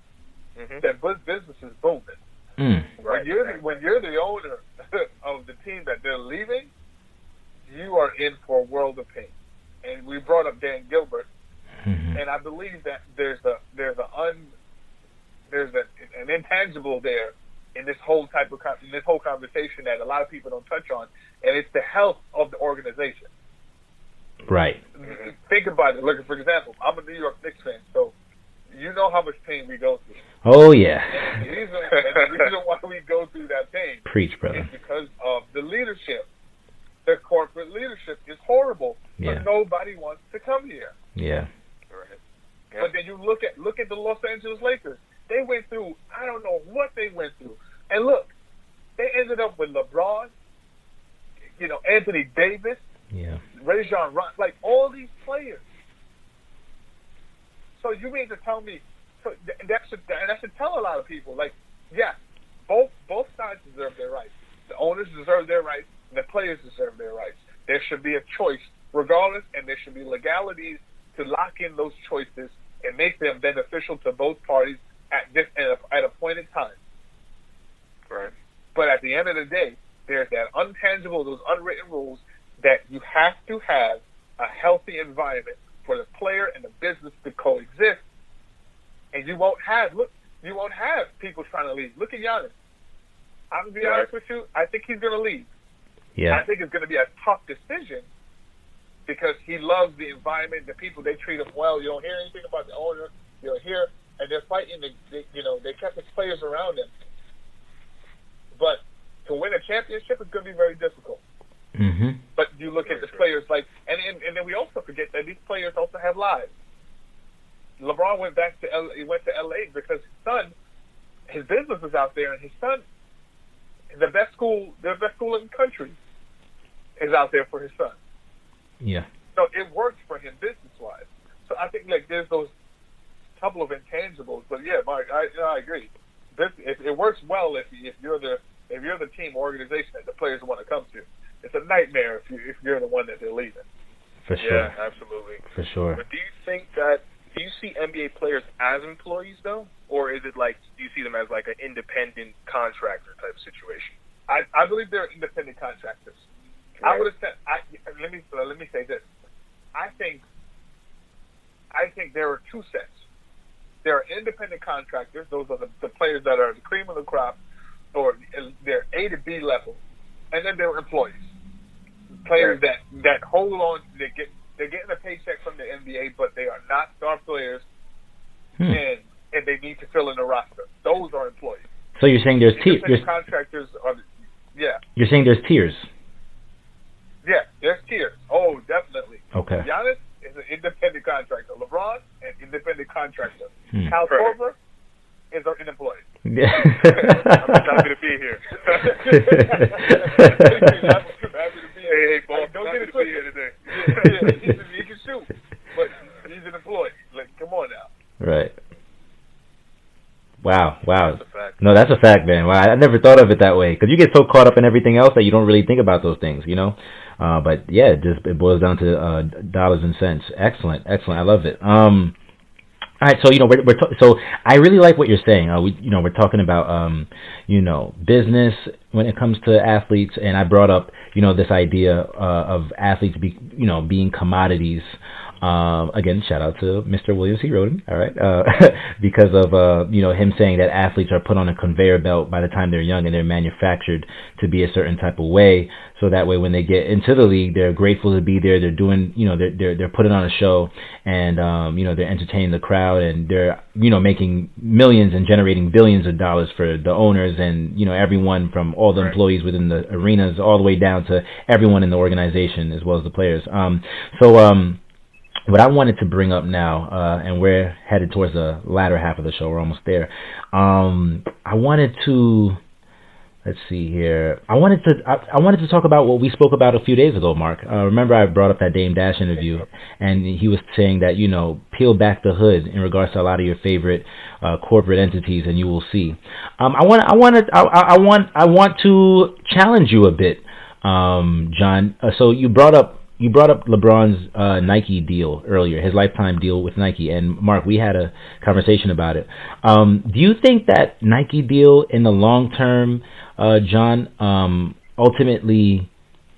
then business is booming. Right. When you're the owner of the team that they're leaving, you are in for a world of pain. And we brought up Dan Gilbert, and I believe that there's an intangible there in this whole conversation that a lot of people don't touch on, and it's the health of the organization. Right. Think about it. Look, for example, I'm a New York Knicks fan, so you know how much pain we go through. Oh, yeah. And the reason why we go through that pain Preach, brother. is because of the leadership. The corporate leadership is horrible, but nobody wants to come here. Yeah. Right. Yeah. But then you look at the Los Angeles Lakers. They went through, I don't know what they went through. And look, they ended up with LeBron, Anthony Davis, Rajon Rondo, like all these players. So you mean to tell me, that should tell a lot of people, like, yeah, both sides deserve their rights. The owners deserve their rights, and the players deserve their rights. There should be a choice regardless, and there should be legalities to lock in those choices and make them beneficial to both parties at a point in time. Right. But at the end of the day, there's that untangible, those unwritten rules that you have to have a healthy environment for the player and the business to coexist. And you won't have people trying to leave. Look at Giannis. I'm going to be honest with you. I think he's going to leave. Yeah. I think it's going to be a tough decision because he loves the environment, the people, they treat him well. You don't hear anything about the owner. You don't hear, and they're fighting. They kept his players around him. But to win a championship is going to be very difficult. Mm-hmm. But you look at the players and then we also forget that these players also have lives. LeBron went to LA because his business was out there, and his son, the best school in the country, is out there for his son. Yeah. So it works for him business-wise. So I think there's those couple of intangibles. But yeah, Mark, I agree. It works well if you're the team or organization that the players want to come to. It's a nightmare if you're the one that they're leaving. For sure. Yeah, absolutely. For sure. But do you see NBA players as employees though, or is it do you see them as an independent contractor type situation? I believe they're independent contractors. Right. I would have said. Let me say this. I think there are two sets. There are independent contractors. Those are the players that are the cream of the crop, or they're A to B level, and then there are employees, players that hold on. They're getting a paycheck from the NBA, but they are not star players, and they need to fill in a roster. Those are employees. So you're saying there's tiers? Contractors are, yeah. You're saying there's tiers? Yeah, there's tiers. Oh, definitely. Okay. Giannis is an independent contractor. LeBron, an independent contractor. Cal Korver is an employee. I'm just happy to be here. Happy to be here. Hey, boss, don't get it twisted today. He can shoot, but he's an employee. Come on now. Right. Wow. That's a fact. No, that's a fact, man. Wow, I never thought of it that way because you get so caught up in everything else that you don't really think about those things, But yeah, it boils down to dollars and cents. Excellent. I love it. All right, so so I really like what you're saying. We're talking about business when it comes to athletes, and I brought up this idea of athletes being commodities. Again, shout out to Mr. Williams C. Roden, all right, because of him saying that athletes are put on a conveyor belt by the time they're young and they're manufactured to be a certain type of way. So that way, when they get into the league, they're grateful to be there. They're doing, they're putting on a show, and they're entertaining the crowd, and they're making millions and generating billions of dollars for the owners and everyone from all the employees within the arenas all the way down to everyone in the organization as well as the players. What I wanted to bring up now, and we're headed towards the latter half of the show. We're almost there. I wanted to. Let's see here. I wanted to talk about what we spoke about a few days ago, Mark. Remember I brought up that Dame Dash interview, and he was saying that peel back the hood in regards to a lot of your favorite corporate entities, and you will see. I want to challenge you a bit, John. So you brought up you brought up LeBron's Nike deal earlier, his lifetime deal with Nike, and Mark, we had a conversation about it. Do you think that Nike deal in the long term, John, ultimately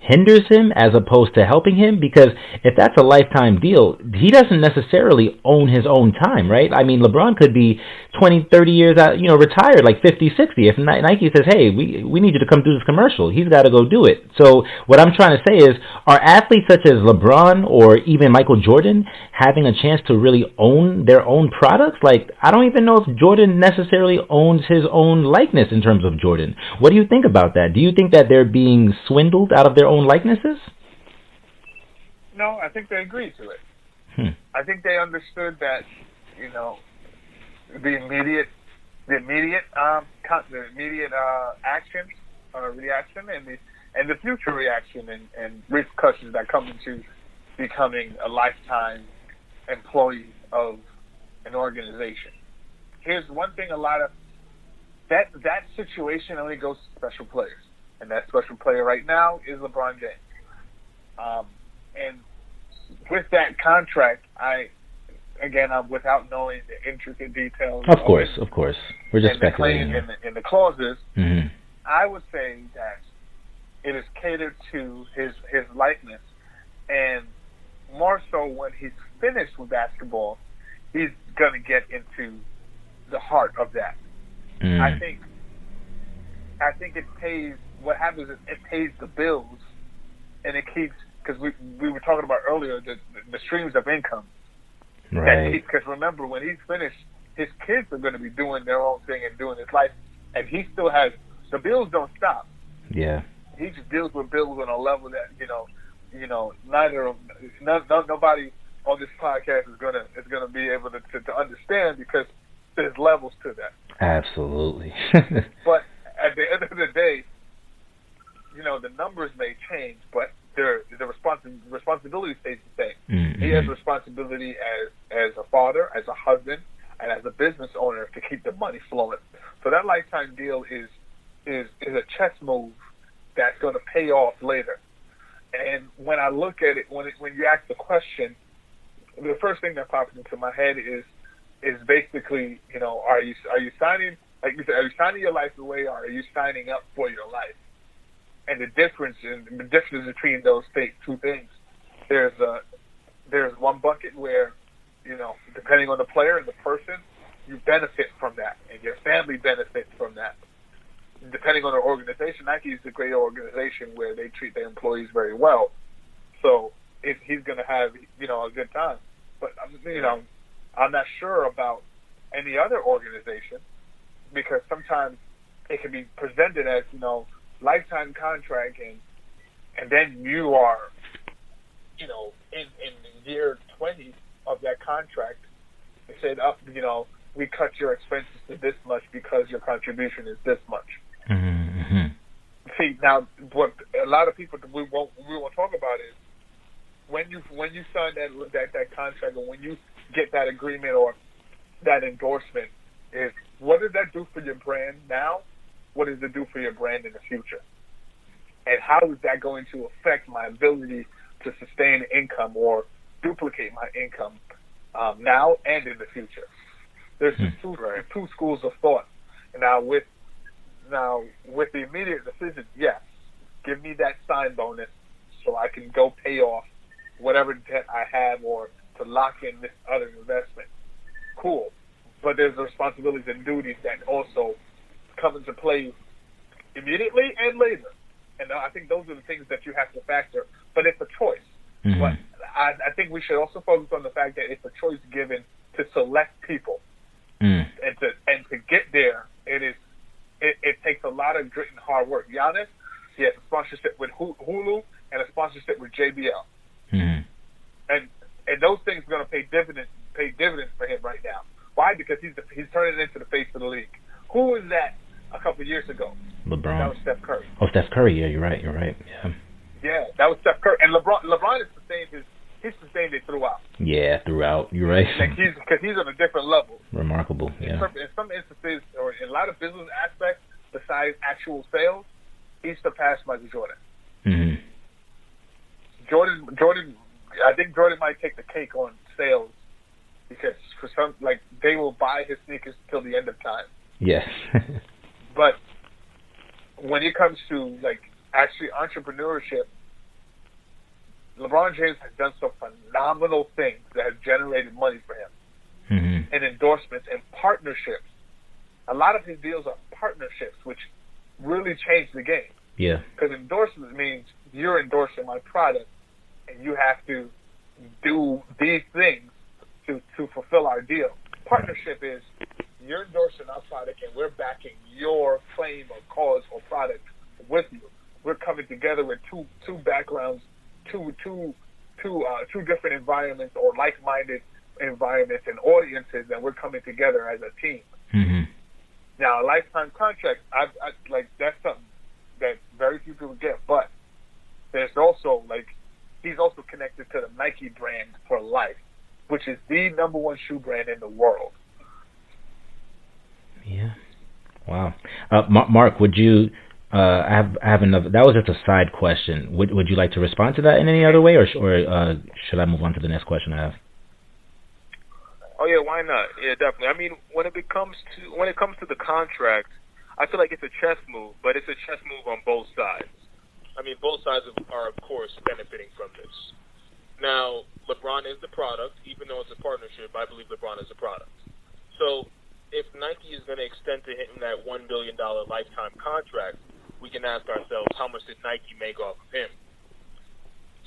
hinders him as opposed to helping him? Because if that's a lifetime deal, he doesn't necessarily own his own time, right? I mean, LeBron could be 20, 30 years out, retired, like 50, 60. If Nike says, hey, we need you to come do this commercial, he's got to go do it. So what I'm trying to say is, are athletes such as LeBron or even Michael Jordan having a chance to really own their own products? Like, I don't even know if Jordan necessarily owns his own likeness in terms of Jordan. What do you think about that? Do you think that they're being swindled out of their own likenesses? No, I think they agreed to it. I think they understood that, the immediate action, reaction, and the future reaction and repercussions that come into becoming a lifetime employee of an organization. Here's one thing: a lot of that situation only goes to special players. And that special player right now is LeBron James. And with that contract, I'm without knowing the intricate details. Of course. We're just speculating. In the clauses, I would say that it is catered to his likeness. And more so when he's finished with basketball, he's going to get into the heart of that. I think it pays. What happens is it pays the bills, and it keeps, because we were talking about earlier the streams of income. Right. Because remember, when he's finished, his kids are going to be doing their own thing and doing his life, and he still has the bills don't stop. Yeah. He just deals with bills on a level that nobody on this podcast is gonna be able to understand, because there's levels to that. Absolutely. But at the end of the day, the numbers may change, but the responsibility stays the same. He has responsibility as a father, as a husband, and as a business owner to keep the money flowing. So that lifetime deal is a chess move that's going to pay off later. And when I look at it, when you ask the question, the first thing that pops into my head is basically, are you signing, like you said, are you signing your life away, or are you signing up for your life? And the difference between those two things, there's one bucket where, depending on the player and the person, you benefit from that, and your family benefits from that. Depending on the organization, Nike is a great organization where they treat their employees very well. So he's going to have, a good time. But, I'm not sure about any other organization, because sometimes it can be presented as, lifetime contract, and then you are, in year 20 of that contract, they said, we cut your expenses to this much because your contribution is this much. Mm-hmm. See, now what a lot of people we won't talk about is when you sign that contract, or when you get that agreement or that endorsement, is what does that do for your brand now? What does it do for your brand in the future? And how is that going to affect my ability to sustain income or duplicate my income now and in the future? There's just two schools of thought. Now with the immediate decision, yes, give me that sign bonus so I can go pay off whatever debt I have, or to lock in this other investment. Cool. But there's responsibilities and duties that also come into play immediately and later. And I think those are the things that you have to factor. But it's a choice. Mm-hmm. But I think we should also focus on the fact that it's a choice given to select people. And to get there, it takes a lot of grit and hard work. Giannis, he has a sponsorship with Hulu and a sponsorship with JBL. Mm-hmm. And those things are going to pay dividends for him right now. Why? Because he's turning into the face of the league. Who was that a couple of years ago? LeBron. That was Steph Curry. Oh, Steph Curry. Yeah, you're right. Yeah. Yeah, that was Steph Curry. And LeBron is he's sustained it throughout. Yeah, throughout. You're right. Because he's on a different level. Remarkable. Yeah. In some instances, or in a lot of business aspects, besides actual sales, he surpassed Michael Jordan. Mm-hmm. Jordan. I think Jordan might take the cake on sales because for some, like, they will buy his sneakers till the end of time. Yes. But when it comes to, like, actually entrepreneurship, LeBron James has done some phenomenal things that have generated money for him, and endorsements and partnerships. A lot of his deals are partnerships, which really changed the game. Yeah. Because endorsement means you're endorsing my product, and you have to do these things to fulfill our deal. Partnership is you're endorsing our product, and we're backing your claim or cause or product with you. We're coming together with two backgrounds, two different environments or like-minded environments and audiences, and we're coming together as a team. Now, a lifetime contract, I like, that's something that very few people get, but there's also, like, he's also connected to the Nike brand for life, which is the number one shoe brand in the world. Yeah. Wow. Mark, would you? I have another. That was just a side question. Would you like to respond to that in any other way, or should I move on to the next question I have? Oh yeah, why not? Yeah, definitely. I mean, when it comes to the contract, I feel like it's a chess move, but it's a chess move on both sides. I mean, both sides are of course benefiting from this. Now, LeBron is the product, even though it's a partnership. I believe LeBron is a product. So, if Nike is going to extend to him that $1 billion lifetime contract, we can ask ourselves, how much did Nike make off of him?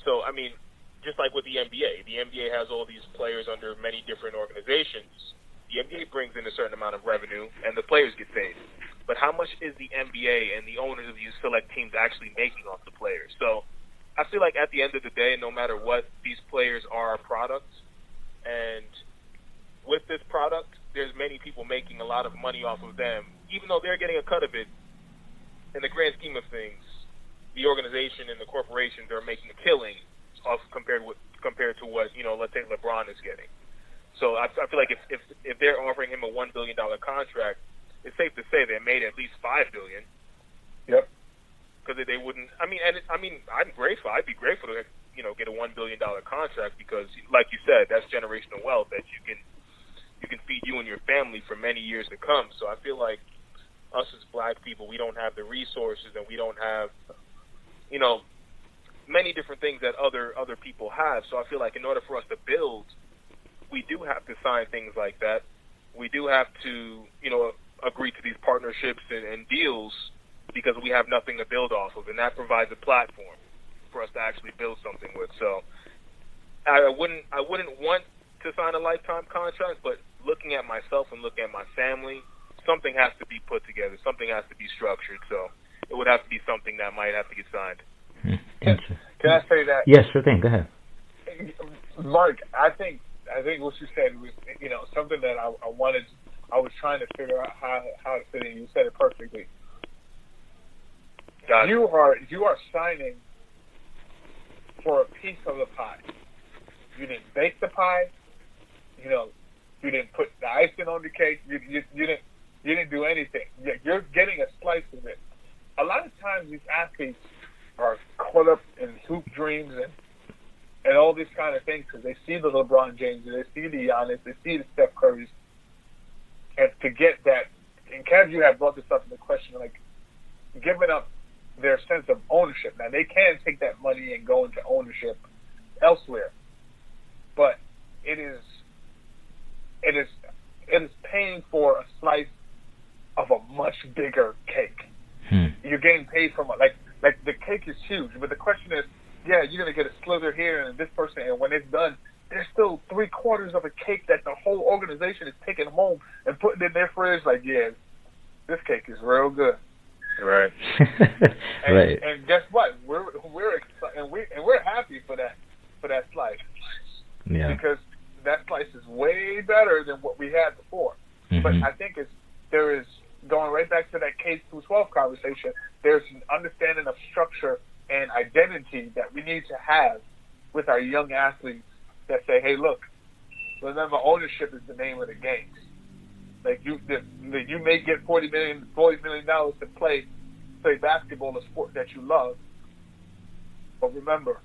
So, I mean, just like with the NBA has all these players under many different organizations. The NBA brings in a certain amount of revenue, and the players get paid. But how much is the NBA and the owners of these select teams actually making off the players? So, I feel like at the end of the day, no matter what, these players are a product, and with this product, there's many people making a lot of money off of them, even though they're getting a cut of it. In the grand scheme of things, the organization and the corporations are making a killing off compared to what, you know, let's say LeBron is getting. So I feel like if they're offering him a $1 billion contract, it's safe to say they made at least $5 billion. Yep. Because they wouldn't. I'm grateful. I'd be grateful to, you know, get a $1 billion contract because, like you said, that's generational wealth that you can feed you and your family for many years to come. So I feel like us as black people, we don't have the resources and we don't have, you know, many different things that other people have. So I feel like in order for us to build, we do have to sign things like that. We do have to, you know, agree to these partnerships and deals because we have nothing to build off of, and that provides a platform for us to actually build something with. So I wouldn't want to sign a lifetime contract, but looking at myself and looking at my family, something has to be put together. Something has to be structured. So it would have to be something that might have to get signed. Can I say that? Yes, sure thing. Go ahead. Mark, I think what you said was, you know, something that I was trying to figure out how to fit in. You said it perfectly. You are signing for a piece of the pie. You didn't bake the pie. You know, you didn't put the icing on the cake. You didn't do anything. You're getting a slice of it. A lot of times these athletes are caught up in hoop dreams and all these kind of things because they see the LeBron James, they see the Giannis, they see the Steph Currys, and to get that. And Kev, you have brought this up in the question, like giving up their sense of ownership. Now they can take that money and go into ownership elsewhere, but it is paying for a slice of a much bigger cake. You're getting paid from like the cake is huge, but the question is, yeah, you're gonna get a slither here and this person, and when it's done, there's still 3/4 of a cake that the whole organization is taking home and putting in their fridge. Like, yeah, this cake is real good. Right. Right. And guess what? We're excited and we're happy for that slice. Yeah. Because that slice is way better than what we had before. But I think there is going right back to that K through 12 conversation. There's an understanding of structure and identity that we need to have with our young athletes that say, hey, look, remember, ownership is the name of the game. Like you may get $40 million to play basketball, a sport that you love, but remember,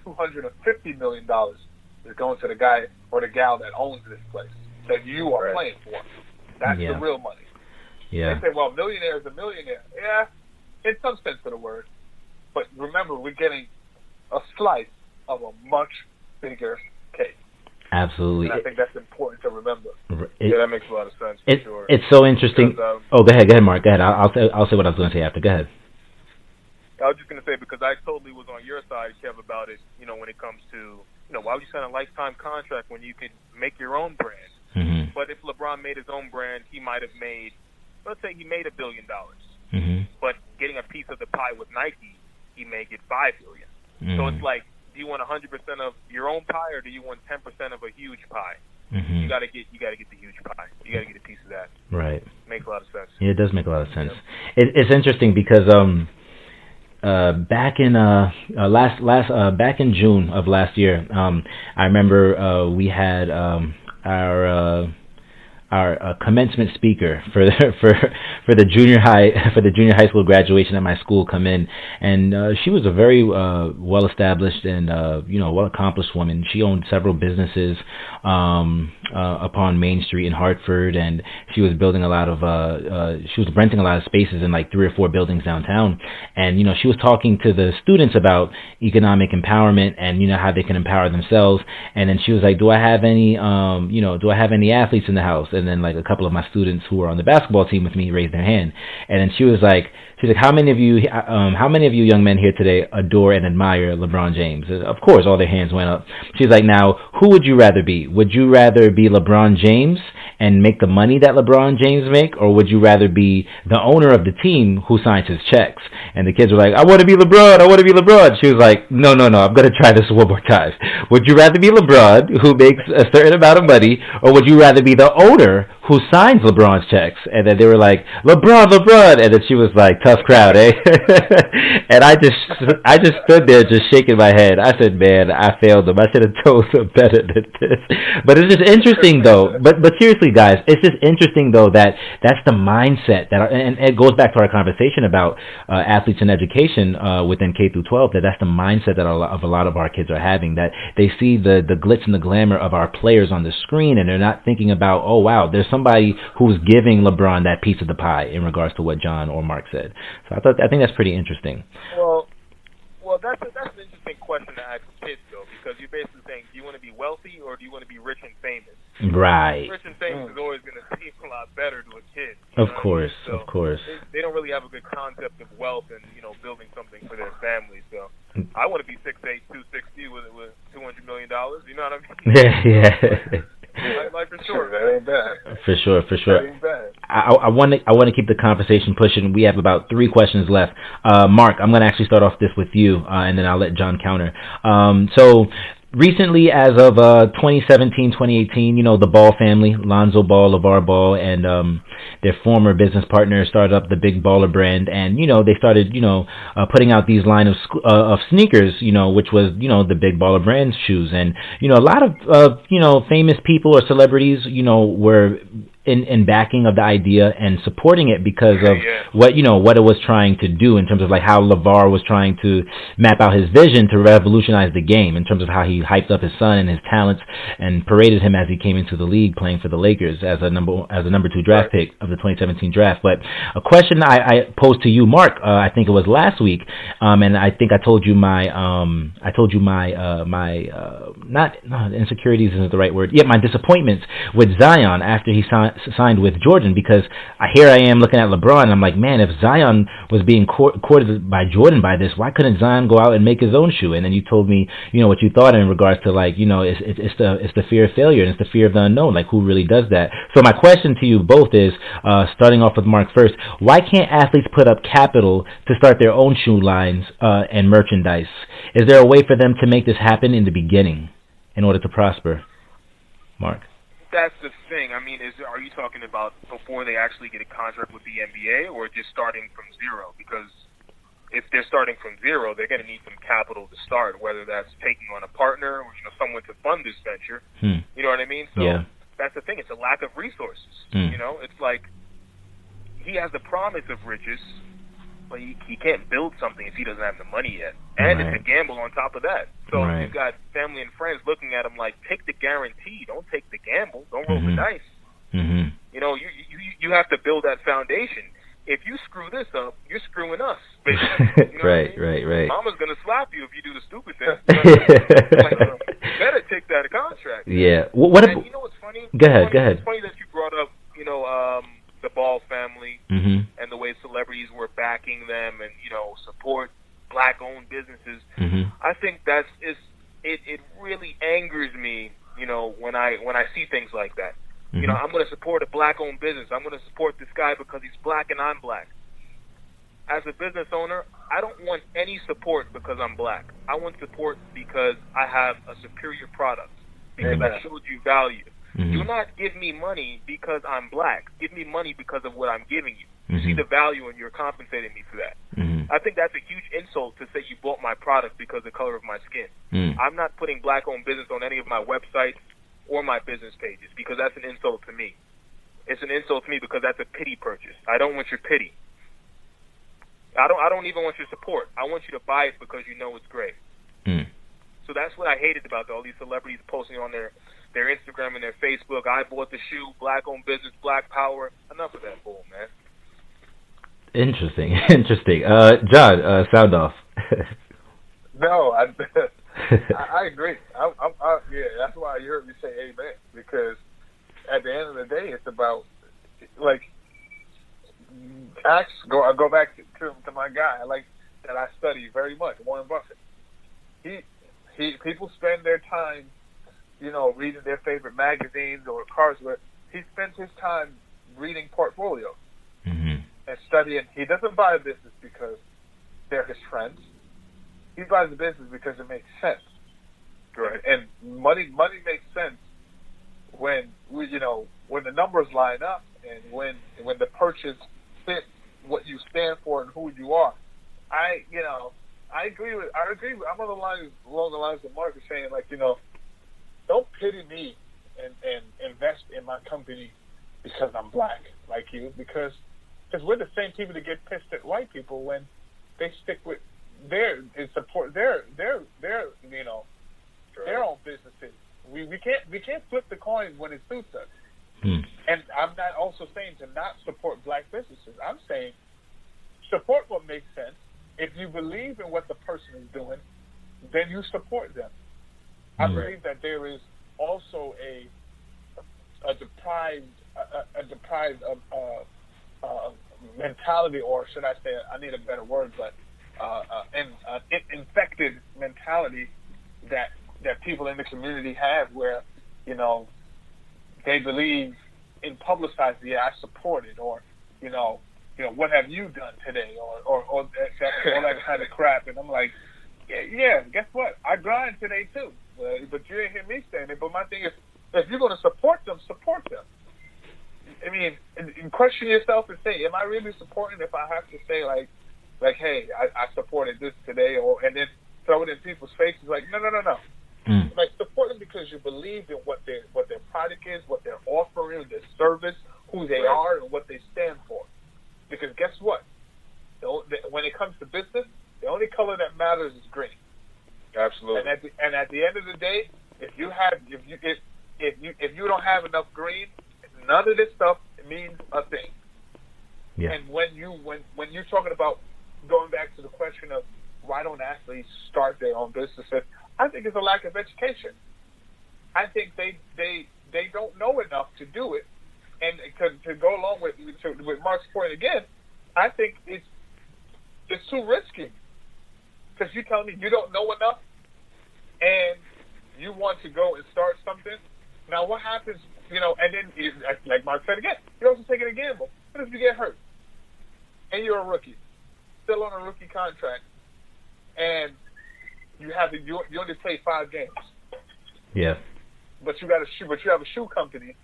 $250 million is going to the guy or the gal that owns this place that you are playing for. That's the real money. Yeah. They say, well, millionaire is a millionaire. Yeah, in some sense of the word. But remember, we're getting a slice of a much bigger cake. Absolutely. And I think that's important to remember. Yeah, that makes a lot of sense. For sure. It's so interesting. Because, go ahead, Mark. Go ahead. I'll say what I was going to say after. Go ahead. I was just going to say, because I totally was on your side, Kev, about it, when it comes to, why would you sign a lifetime contract when you could make your own brand? Mm-hmm. But if LeBron made his own brand, he might have made, let's say he made $1 billion. Mm-hmm. But getting a piece of the pie with Nike, he may get $5 billion. Mm-hmm. So it's like, do you want 100% of your own pie, or do you want 10% of a huge pie? Mm-hmm. You gotta get the huge pie. You gotta get a piece of that. Right. Makes a lot of sense. Yeah, it does make a lot of sense. Yeah. It's interesting because back in back in June of last year, I remember we had our commencement speaker for the junior high school graduation at my school come in, and she was a very well established and well accomplished woman. She owned several businesses upon Main Street in Hartford, and she was building a lot of she was renting a lot of spaces in like 3 or 4 buildings downtown. And she was talking to the students about economic empowerment and how they can empower themselves. And then she was like, do I have any athletes in the house? And then like a couple of my students who were on the basketball team with me raised their hand. And then she was like, how many of you young men here today adore and admire LeBron James? Of course, all their hands went up. She's like, now, who would you rather be? Would you rather be LeBron James and make the money that LeBron James make, or would you rather be the owner of the team who signs his checks? And the kids were like, I want to be LeBron. I want to be LeBron. She was like, no, I'm going to try this one more time. Would you rather be LeBron, who makes a certain amount of money, or would you rather be the owner who signs LeBron's checks? And then they were like, LeBron. And then she was like, tough crowd, eh? And I just stood there just shaking my head. I said, man, I failed them. I should have told them better than this. But it's just interesting, though. But seriously, guys, it's just interesting, though, that that's the mindset that, and it goes back to our conversation about athletes and education within K through 12. That's the mindset that a lot of our kids are having. That they see the glitz and the glamour of our players on the screen, and they're not thinking about, oh wow, there's somebody who's giving LeBron that piece of the pie in regards to what John or Mark said. So I think that's pretty interesting. Well, that's an interesting question to ask kids, though, because you're basically saying, do you want to be wealthy or do you want to be rich and famous? Right. Rich and famous is always going to seem a lot better to a kid. Of course. They don't really have a good concept of wealth and building something for their family. So I want to be 6'8", 260 with $200 million. You know what I mean? Yeah. Like for sure, that ain't bad. For sure. That ain't bad. I want to keep the conversation pushing. We have about 3 questions left. Mark, I'm going to actually start off this with you, and then I'll let John counter. So recently, as of 2017, 2018, the Ball family, Lonzo Ball, LeVar Ball, and their former business partner started up the Big Baller brand, and they started putting out these line of sneakers, which was the Big Baller brand shoes, and a lot of famous people or celebrities were in backing of the idea and supporting it because of what it was trying to do in terms of like how LeVar was trying to map out his vision to revolutionize the game in terms of how he hyped up his son and his talents and paraded him as he came into the league playing for the Lakers as a number 2 draft pick of the 2017 draft. But a question I posed to you, Mark, I think it was last week, and I think I told you my insecurities isn't the right word. Yeah, my disappointments with Zion after he signed with Jordan, because here I am looking at LeBron and I'm like, man, if Zion was being courted by Jordan by this, why couldn't Zion go out and make his own shoe? And then you told me what you thought in regards to like it's the fear of failure and it's the fear of the unknown, like who really does that? So my question to you both is, starting off with Mark first, why can't athletes put up capital to start their own shoe lines and merchandise? Is there a way for them to make this happen in the beginning in order to prosper? Mark? That's the thing. I mean, are you talking about before they actually get a contract with the NBA, or just starting from zero? Because if they're starting from zero, they're going to need some capital to start, whether that's taking on a partner or someone to fund this venture. You know what I mean? So that's the thing. It's a lack of resources. It's like he has the promise of riches, but he can't build something if he doesn't have the money yet. And it's a gamble on top of that. So you've got family and friends looking at him like, take the guarantee, don't take the gamble, don't roll the dice. You know, you have to build that foundation. If you screw this up, you're screwing us. You know right. Mama's gonna slap you if you do the stupid thing. You better take that contract. Yeah. And you know what's funny? Go ahead. It's funny that you brought up, you know, the Ball family and the way celebrities were backing them and, you know, support black-owned businesses. I think it really angers me, you know, when I see things like that. You know, I'm going to support a black-owned business. I'm going to support this guy because he's black and I'm black. As a business owner, I don't want any support because I'm black. I want support because I have a superior product, because I showed you value. Do not give me money because I'm black. Give me money because of what I'm giving you. You see the value and you're compensating me for that. I think that's a huge insult to say you bought my product because of the color of my skin. I'm not putting black-owned business on any of my websites or my business pages because that's an insult to me. It's an insult to me because that's a pity purchase. I don't want your pity. I don't even want your support. I want you to buy it because you know it's great. So that's what I hated about all these celebrities posting on their Instagram and their Facebook. I bought the shoe, black-owned business, black power. Enough of that bull, man. Interesting. John, sound off. No, I agree. Yeah, that's why you heard me say amen, because at the end of the day, it's about, like, I go back to my guy, that I study very much, Warren Buffett. People spend their time, you know, reading their favorite magazines or cars. Where he spends his time reading portfolios and studying. He doesn't buy a business because they're his friends. He buys a business because it makes sense. Right. And money makes sense when when the numbers line up and when the purchase fits what you stand for and who you are. I agree. I'm along the lines of Mark is saying, like, you know, don't pity me and invest in my company because I'm black like you, because we're the same people that get pissed at white people when they stick with support their own businesses. We can't flip the coin when it suits us. And I'm not also saying to not support black businesses. I'm saying support what makes sense. If you believe in what the person is doing, then you support them. I believe that there is also a deprived mentality, or should I say, I need a better word, but an infected mentality that people in the community have, where, you know, they believe in publicizing, I support it, or, you know, what have you done today, or all that kind of crap. And I'm like, yeah, guess what? I grind today too, but you didn't hear me saying it. But my thing is, if you're going to support them, support them. I mean, and question yourself and say, am I really supporting? If I have to say like, hey, I supported this today, and then throw it in people's faces, like, no. Like, support them because you believe in what their product is, what they're offering, their service, who they are, and what they stand for. Because guess what? When it comes to business, the only color that matters is green. Absolutely. And at the end of the day, if you don't have enough green, none of this stuff means a thing. Yeah. And when you're talking about going back to the question of why don't athletes start their own businesses, I think it's a lack of education. I think they don't know enough to do it. And to go along with Mark's point again, I think it's too risky. Because you tell me you don't know enough and you want to go and start something. Now what happens, you know, and then, like Mark said again, you're also taking a gamble. What if you get hurt? And you're a rookie, still on a rookie contract, and you only play 5 games. Yeah. But you have a shoe company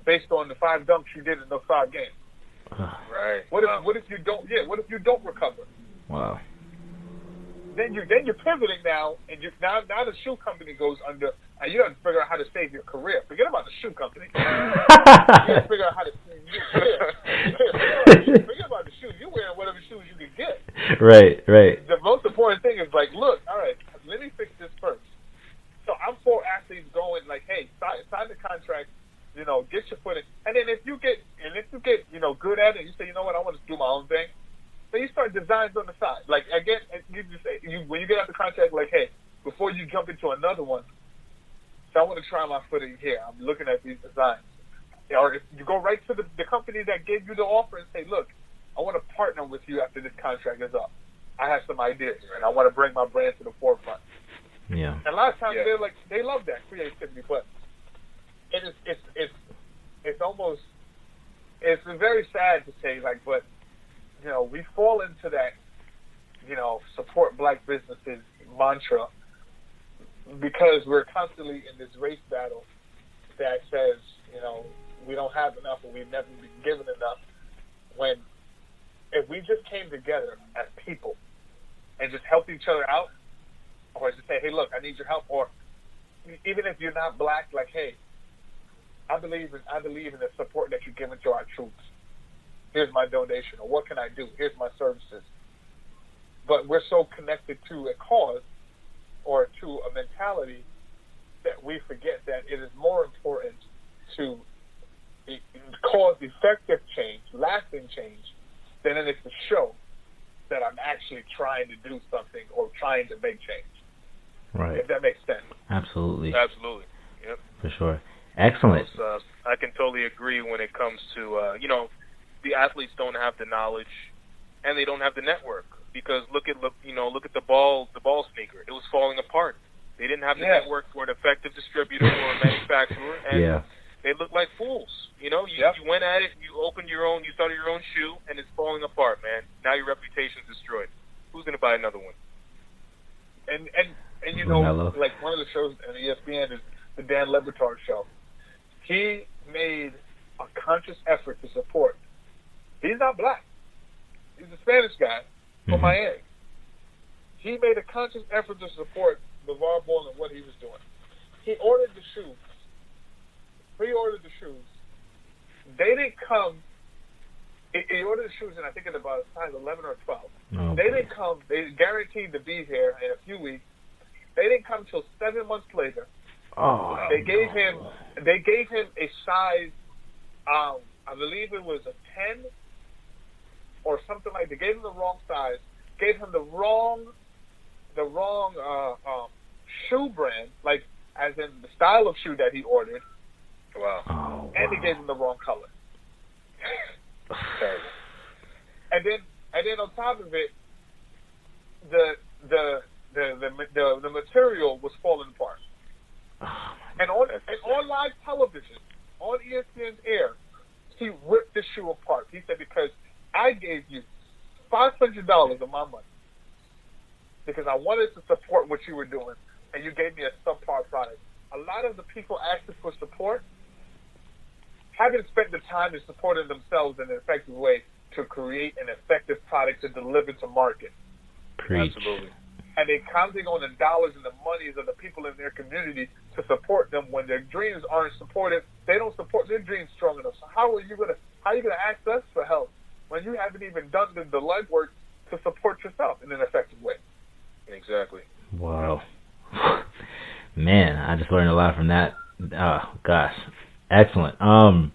based on the 5 dunks you did in those 5 games. Right. What if you don't? Yeah. What if you don't recover? Wow. Then you're pivoting now, and now the shoe company goes under. And you have to figure out how to save your career. Forget about the shoe company. You have to figure out how to. Forget about the shoes. You're wearing whatever shoes you can get. Right. The most important thing is like, look, all right, let me fix this first. So I'm for athletes going like, hey, sign the contract, get your foot in, and then if you get good at it, you say, you know what, I want to do my own thing. Then you start designs on the side. Like again, when you get out the contract, like, hey, before you jump into another one, so I want to try my foot in here. I'm looking at these designs. Or if you go right to the company that gave you the offer and say, look, I want to partner with you after this contract is up. I have some ideas, and I want to bring my brand to the forefront. Yeah. And a lot of times they love that creativity, but it's almost very sad to say, like, but we fall into that support black businesses mantra because we're constantly in this race battle that says we don't have enough or we've never been given enough. When if we just came together as people and just helped each other out, or just say, hey, look, I need your help, or even if you're not black, like, hey, I believe in the support that you're giving to our troops. Here's my donation, or what can I do? Here's my services. But we're so connected to a cause or to a mentality that we forget that it is more important to cause effective change, lasting change, than it is to show that I'm actually trying to do something or trying to make change. Right. If that makes sense. Absolutely. Yep. For sure. Excellent. I can totally agree when it comes to the athletes don't have the knowledge and they don't have the network, because look at the ball sneaker. It was falling apart. They didn't have the network for an effective distributor or a manufacturer, and they looked like fools. You went at it, you started your own shoe, and it's falling apart, man. Now your reputation's destroyed. Who's gonna buy another one? And like one of the shows on ESPN is the Dan LeBatard show. He made a conscious effort to support. He's not black. He's a Spanish guy from Miami. He made a conscious effort to support LeVar Ball and what he was doing. He ordered the shoes. Pre-ordered the shoes. They didn't come. He ordered the shoes, and I think it's about size 11 or 12. Oh, they didn't come. They guaranteed to be here in a few weeks. They didn't come till 7 months later. They gave him a size. I believe it was a 10 or something like. They gave him the wrong size. Gave him the wrong shoe brand, like as in the style of shoe that he ordered. Wow. And they gave him the wrong color. Terrible. And then on top of it, the material was falling apart. And on live television, on ESPN's air, he ripped the shoe apart. He said, because I gave you $500 of my money because I wanted to support what you were doing, and you gave me a subpar product. A lot of the people asking for support haven't spent the time in supporting themselves in an effective way to create an effective product to deliver to market. Preach. Absolutely. And they're counting on the dollars and the monies of the people in their community to support them when their dreams aren't supported. They don't support their dreams strong enough. So how are you gonna ask us for help when you haven't even done the legwork to support yourself in an effective way? Exactly. Wow. Man, I just learned a lot from that. Oh, gosh. Excellent. All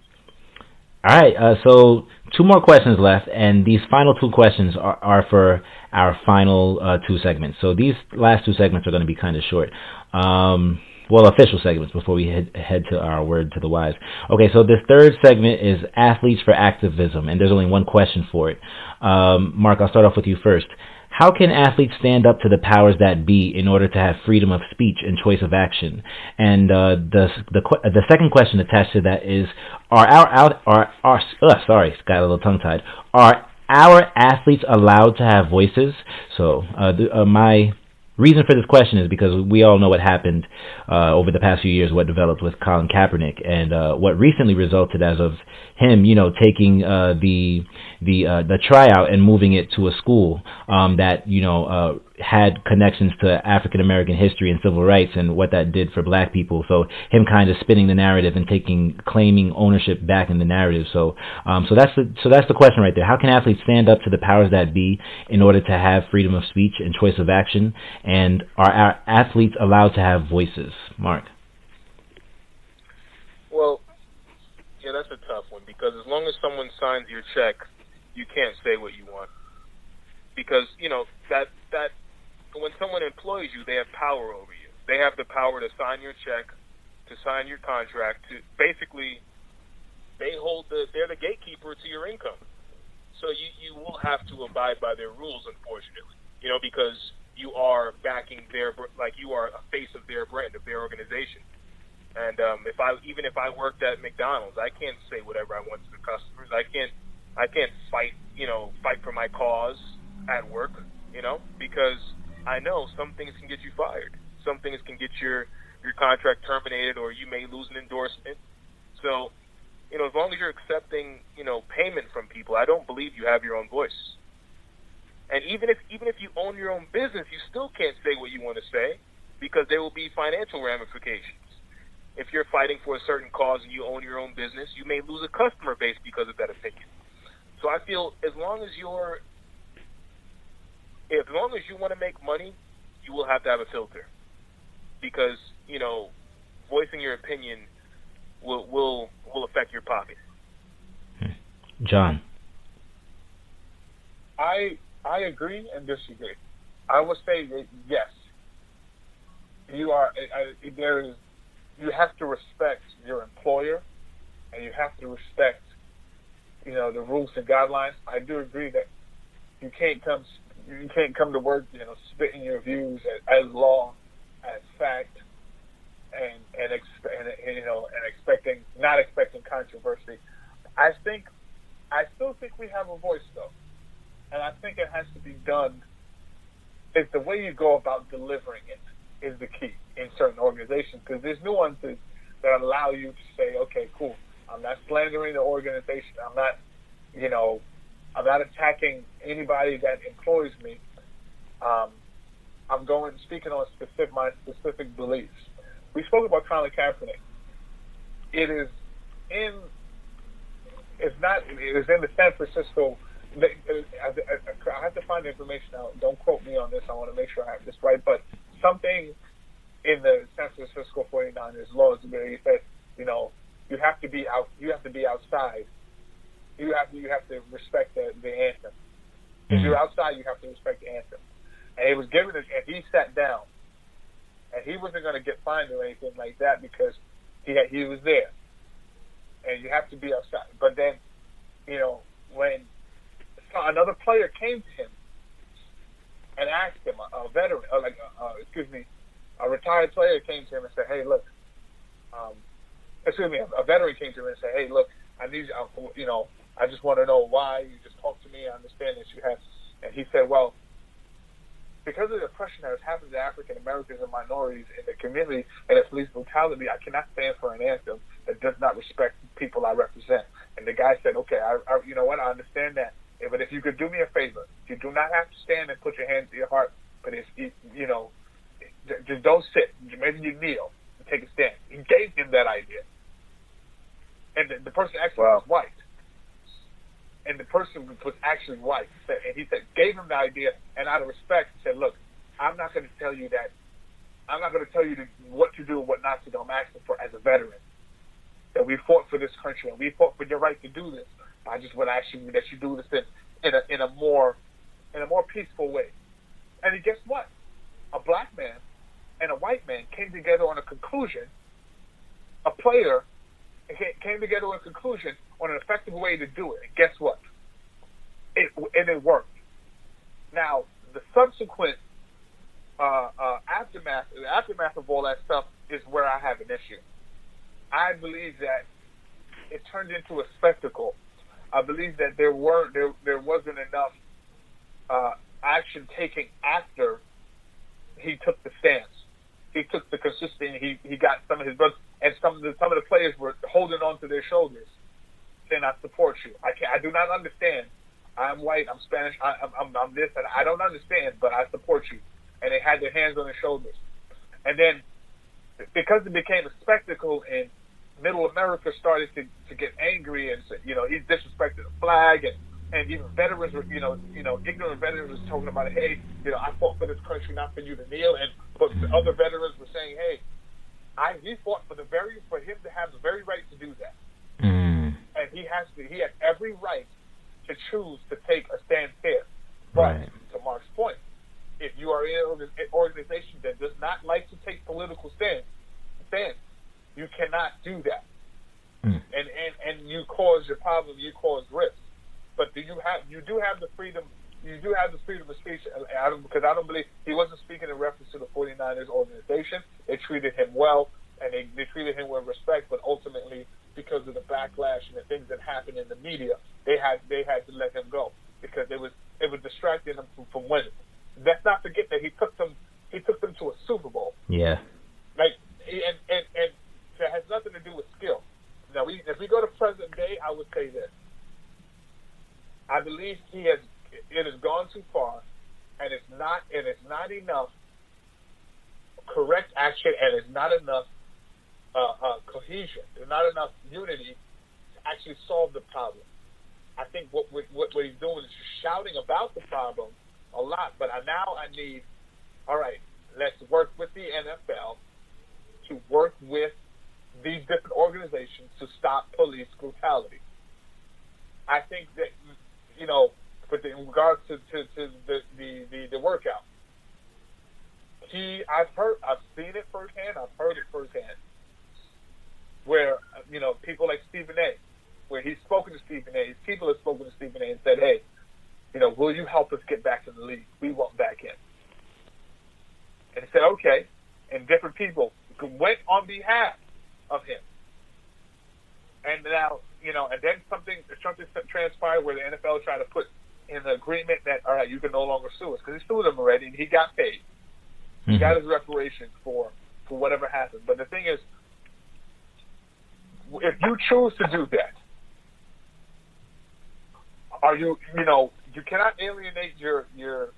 right, so 2 more questions left, and these final 2 questions are for our final 2 segments. So these last 2 segments are going to be kind of short. Official segments before we head to our word to the wise. Okay, so this third segment is Athletes for Activism, and there's only 1 question for it. Mark, I'll start off with you first. How can athletes stand up to the powers that be in order to have freedom of speech and choice of action? And the second question attached to that is: got a little tongue-tied. Are our athletes allowed to have voices? So my reason for this question is because we all know what happened over the past few years, what developed with Colin Kaepernick, and what recently resulted as of him, taking the tryout and moving it to a school that had connections to African American history and civil rights and what that did for black people. So him kind of spinning the narrative and claiming ownership back in the narrative. So that's the question right there. How can athletes stand up to the powers that be in order to have freedom of speech and choice of action? And are our athletes allowed to have voices? Mark. Well, yeah, that's a tough one, because as long as someone signs your check, you can't say what you want. Because, that when someone employs you, they have power over you. They have the power to sign your check, to sign your contract, to basically, they're the gatekeeper to your income. So you will have to abide by their rules, unfortunately, because you are backing you are a face of their brand, of their organization. And if I worked at McDonald's, I can't say whatever I want to the customers. I can't fight for my cause at work, because I know some things can get you fired. Some things can get your contract terminated, or you may lose an endorsement. So, as long as you're accepting, payment from people, I don't believe you have your own voice. And even if you own your own business, you still can't say what you want to say, because there will be financial ramifications. If you're fighting for a certain cause and you own your own business, you may lose a customer base because of that opinion. So I feel as long as you want to make money, you will have to have a filter, because voicing your opinion will affect your pocket. John. I agree and disagree. I would say that yes, you have to respect your employer, and you have to respect the rules and guidelines. I do agree that you can't come to work spitting your views as law, as fact, and not expecting controversy. I still think we have a voice, though, and I think it has to be done. It's the way you go about delivering it is the key in certain organizations, because there's nuances that allow you to say, okay, cool, I'm not slandering the organization. I'm not attacking anybody that employs me. I'm speaking on my specific beliefs. We spoke about Colin Kaepernick. It is in the San Francisco. I have to find the information out. Don't quote me on this. I want to make sure I have this right. But something in the San Francisco 49ers laws where he said, you have to be out. You have to be outside. You have to respect the anthem. If you're outside, you have to respect the anthem. And it was given, and he sat down, and he wasn't going to get fined or anything like that because he was there. And you have to be outside. But then, when another player came to him and asked him, a veteran, a retired player came to him and said, "Hey, look," a veteran came to him and said, "Hey, look, I need you. I just want to know why you just talked to me. I understand that you have." And he said, "Well, because of the oppression that has happened to African Americans and minorities in the community and the police brutality, I cannot stand for an anthem that does not respect the people I represent." And the guy said, "Okay, I understand that. But if you could do me a favor, you do not have to stand and put your hand to your heart, but just don't sit. Maybe you kneel and take a stand." He gave him that idea. And the person actually was white. And the person was actually white. And he gave him the idea, and out of respect, he said, "Look, I'm not going to tell you that. I'm not going to tell you what to do and what not to do. I'm asking for, as a veteran, that we fought for this country and we fought for your right to do this. I just would ask you that you do this in a more peaceful way." And guess what? A black man and a white man came together on a conclusion. A player came together on a conclusion on an effective way to do it. And guess what? It worked. Now, the subsequent aftermath of all that stuff is where I have an issue. I believe that it turned into a spectacle. I believe that there wasn't enough action taken after he took the stance. He took the consistent. He got some of his brothers, and some of the players were holding on to their shoulders, saying, "I support you." I do not understand I'm white, I'm Spanish, I'm this, and I don't understand, but I support you. And they had their hands on their shoulders. And then, because it became a spectacle, and Middle America started to get angry and say, you know, he disrespected the flag, and even veterans were, you know, ignorant veterans was talking about, hey, you know, I fought for this country, not for you to kneel. But other veterans were saying, hey, he fought for him to have the very right to do that. And he has every right to choose to take a stand here. But to Mark's point, if you are in an organization that does not like to take political stand, you cannot do that. And you cause your problem, you cause risk. But you do have the freedom of speech, because I don't believe he wasn't speaking in reference to the 49ers organization. They treated him well, and they treated him with respect, but ultimately, because of the backlash and the things that happened in the media, they had to let him go, because it was distracting them from winning. Let's not forget that he took them to a Super Bowl. Yeah. Like, and it has nothing to do with skill. Now, if we go to present day, I would say this. I believe it has gone too far, and it's not enough correct action, and it's not enough cohesion. There's not enough unity to actually solve the problem. I think what he's doing is just shouting about the problem a lot, but now I need, all right, let's work with the NFL to work with these different organizations to stop police brutality. I think that, you know, but in regards to the workout, I've seen it firsthand, I've heard it firsthand, where, you know, people like Stephen A., where he's spoken to Stephen A., his people have spoken to Stephen A. and said, hey, you know, will you help us get back in the league? We want back in. And he said, okay. And different people went on behalf of him. And now, you know, and then something transpired where the NFL tried to put in an agreement that, all right, you can no longer sue us, because he sued him already and he got paid. He got his reparations for whatever happened. But the thing is, if you choose to do that, you cannot alienate your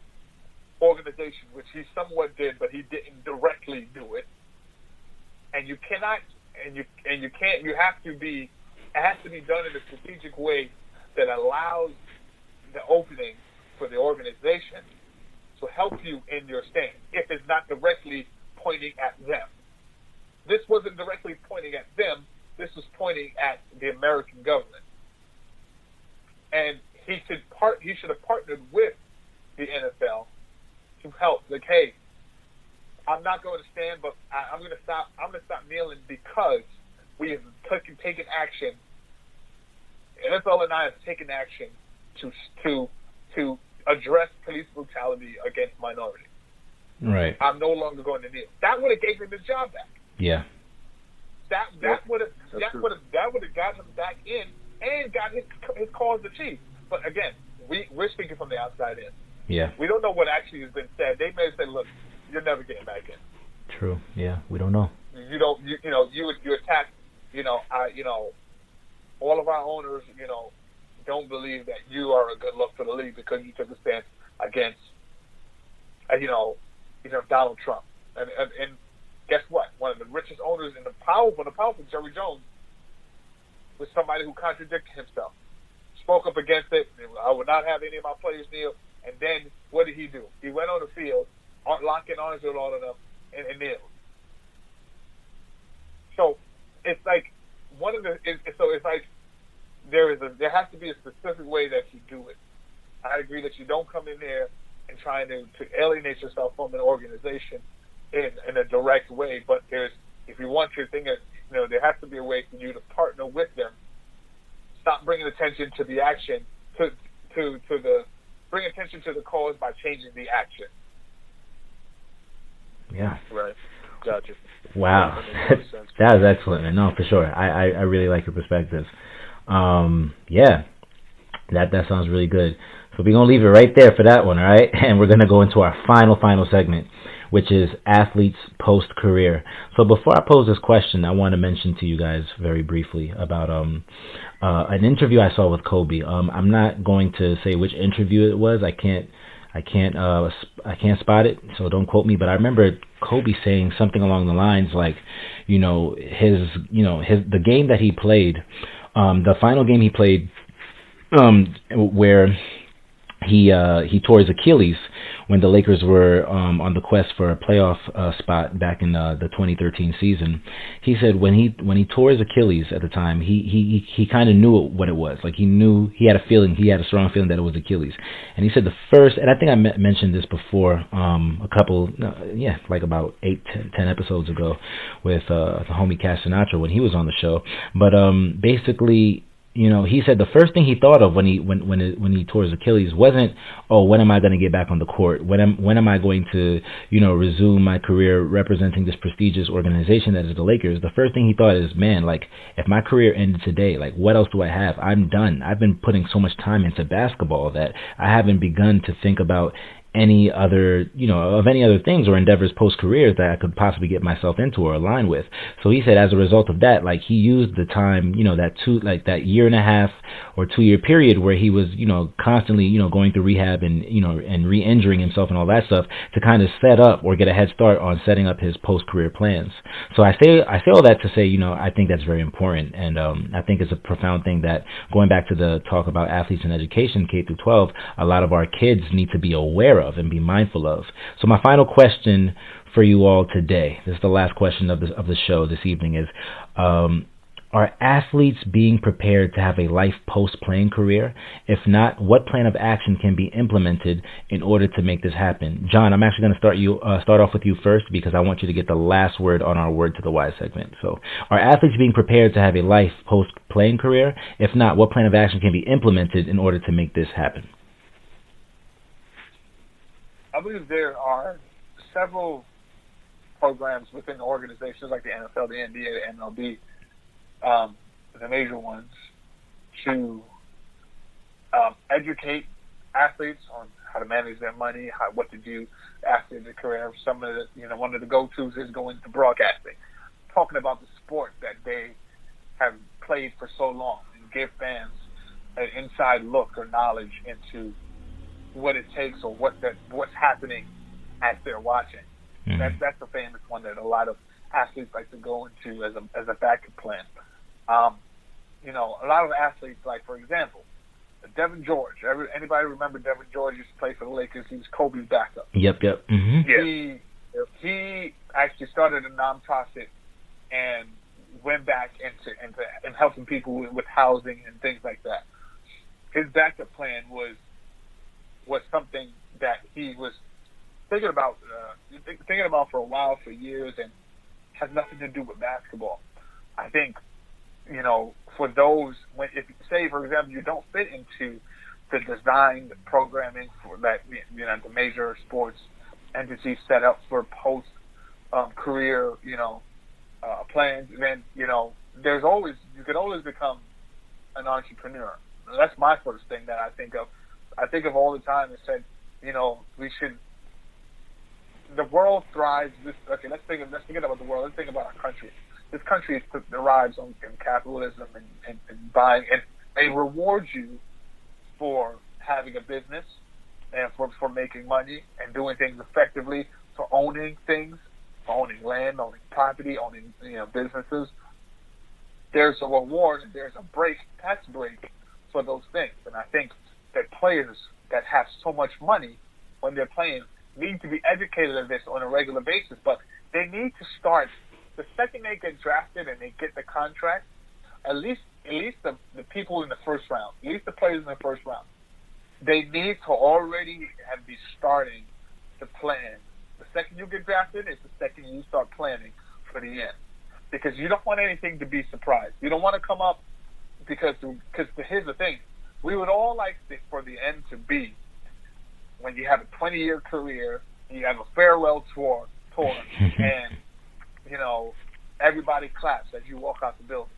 organization, which he somewhat did, but he didn't directly do it. And you cannot, and you can't. You have to be. It has to be done in a strategic way that allows the opening for the organization to help you in your stand. If it's not directly pointing at them, this wasn't directly pointing at them. This was pointing at the American government, and he should have partnered with the NFL to help. Like, hey, I'm not going to stand, but I'm going to stop. I'm going to stop kneeling because we have taken action. NFL and I have taken action to address police brutality against minorities. Right. I'm no longer going to kneel. That would have gave him his job back. Yeah. That would have got him back in and got his cause achieved. But again, we're speaking from the outside in. Yeah. We don't know what actually has been said. They may have said, "Look, you're never getting back in." True. Yeah. We don't know. You attack. All of our owners, don't believe that you are a good look for the league because you took a stance against, Donald Trump. And guess what? One of the richest owners and the powerful, Jerry Jones, was somebody who contradicted himself. Spoke up against it. I would not have any of my players kneel. And then what did he do? He went on the field, locking arms with all of them, and kneeled. So it's like there has to be a specific way that you do it. I agree that you don't come in there and trying to alienate yourself from an organization in a direct way. But if you want your thing, there has to be a way for you to partner with them. Stop bringing attention to the action, bring attention to the cause by changing the action. Yeah. Right. Gotcha. Wow. That was excellent, man. No, for sure. I really like your perspective. Yeah. That sounds really good. So we're going to leave it right there for that one, all right? And we're going to go into our final segment, which is athletes post-career. So before I pose this question, I want to mention to you guys very briefly about an interview I saw with Kobe. I'm not going to say which interview it was. I can't spot it, so don't quote me. But I remember Kobe saying something along the lines like, the game that he played, the final game he played, where he tore his Achilles when the Lakers were on the quest for a playoff spot back in the 2013 season. He said when he tore his Achilles at the time, he kind of knew what it was. Like he knew, he had a strong feeling that it was Achilles. And he said the first, and I think I mentioned this before like about 8-10 episodes ago with the homie Cash Sinatra when he was on the show. But basically, he said the first thing he thought of when he tore his Achilles wasn't, oh, when am I going to get back on the court? When am I going to, resume my career representing this prestigious organization that is the Lakers? The first thing he thought is, man, like, if my career ended today, like, what else do I have? I'm done. I've been putting so much time into basketball that I haven't begun to think about any other things or endeavors post-career that I could possibly get myself into or align with. So he said as a result of that, like, he used the time, that year and a half or 2 year period where he was, constantly, going through rehab and, and re-injuring himself and all that stuff to kind of set up or get a head start on setting up his post-career plans. So I say all that to say, I think that's very important. And I think it's a profound thing that, going back to the talk about athletes and education, K through 12, a lot of our kids need to be aware of and be mindful of. So my final question for you all today, this is the last question of the show this evening, is are athletes being prepared to have a life post-playing career? If not, what plan of action can be implemented in order to make this happen? John, I'm actually going to start off with you first because I want you to get the last word on our Word to the Wise segment. So, are athletes being prepared to have a life post-playing career? If not, what plan of action can be implemented in order to make this happen? I believe there are several programs within organizations like the NFL, the NBA, the MLB, the major ones, to educate athletes on how to manage their money, what to do after the career. Some of the, one of the go-tos is going to broadcasting, talking about the sport that they have played for so long, and give fans an inside look or knowledge into what it takes or what's happening as they're watching. Mm-hmm. That's a famous one that a lot of athletes like to go into as a backup plan. A lot of athletes, like, for example, Devin George. Anybody remember Devin George used to play for the Lakers? He was Kobe's backup. Yep. Mm-hmm. Yeah. He actually started a nonprofit and went back into helping people with housing and things like that. His backup plan was something that he was thinking about for a while, for years, and has nothing to do with basketball. I think, for those, if say, for example, you don't fit into the designed programming for that, the major sports entities set up for post career, plans, then, you could always become an entrepreneur. That's my first thing that I think of. I think of all the time and said, the world thrives. Let's think about the world. Let's think about our country. This country derives on capitalism and buying, and they reward you for having a business and for making money and doing things effectively, for owning things, for owning land, owning property, owning businesses. There's a reward and there's a tax break for those things, and I think that players that have so much money when they're playing need to be educated of this on a regular basis, but they need to start the second they get drafted and they get the contract. At least the people in the first round, at least the players in the first round, they need to already be starting to plan. The second you get drafted is the second you start planning for the end, because you don't want anything to be surprised. You don't want to come up because here's the thing. We would all like for the end to be when you have a 20-year career, and you have a farewell tour, and everybody claps as you walk out the building.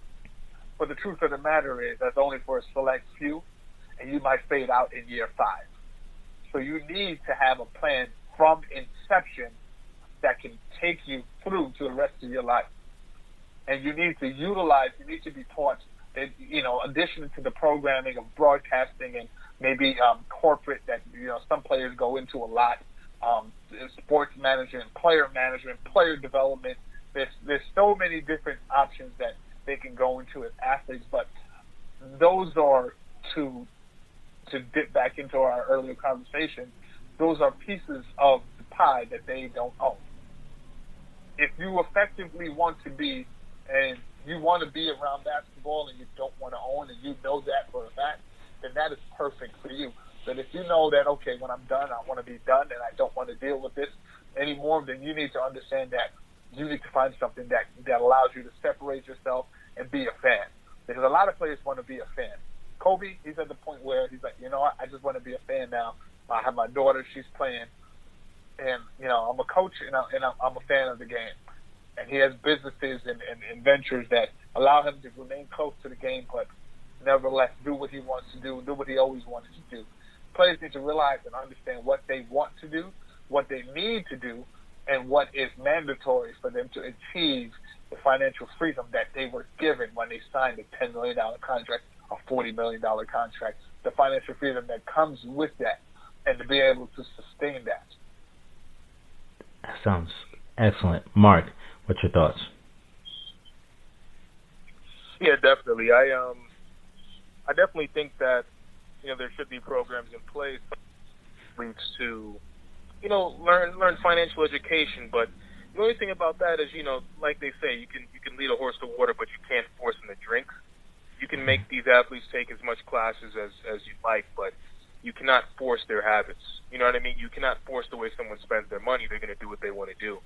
But the truth of the matter is that's only for a select few, and you might fade out in year 5. So you need to have a plan from inception that can take you through to the rest of your life. And you need to utilize, you need to be taught that, addition to the programming of broadcasting and maybe corporate that, some players go into a lot, sports management, player development. There's so many different options that they can go into as athletes, but those are, to dip back into our earlier conversation, those are pieces of the pie that they don't own. If you effectively want to be, and you want to be around basketball and you don't want to own, and you know that for a fact, then that is perfect for you. But if you know that, okay, when I'm done, I want to be done and I don't want to deal with this anymore, then you need to understand that you need to find something that allows you to separate yourself and be a fan. Because a lot of players want to be a fan. Kobe, he's at the point where he's like, I just want to be a fan now. I have my daughter, she's playing, and, I'm a coach and I'm a fan of the game. And he has businesses and ventures that allow him to remain close to the game, but nevertheless do what he wants to do what he always wanted to do. Players need to realize and understand what they want to do, what they need to do, and what is mandatory for them to achieve the financial freedom that they were given when they signed a $10 million contract, a $40 million contract, the financial freedom that comes with that, and to be able to sustain that. That sounds excellent. Mark, what's your thoughts? Yeah, definitely. I definitely think that there should be programs in place leads to learn financial education. But the only thing about that is like they say, you can lead a horse to water, but you can't force him to drink. You can make these athletes take as much classes as you like, but you cannot force their habits. You know what I mean? You cannot force the way someone spends their money. They're going to do what they want to do.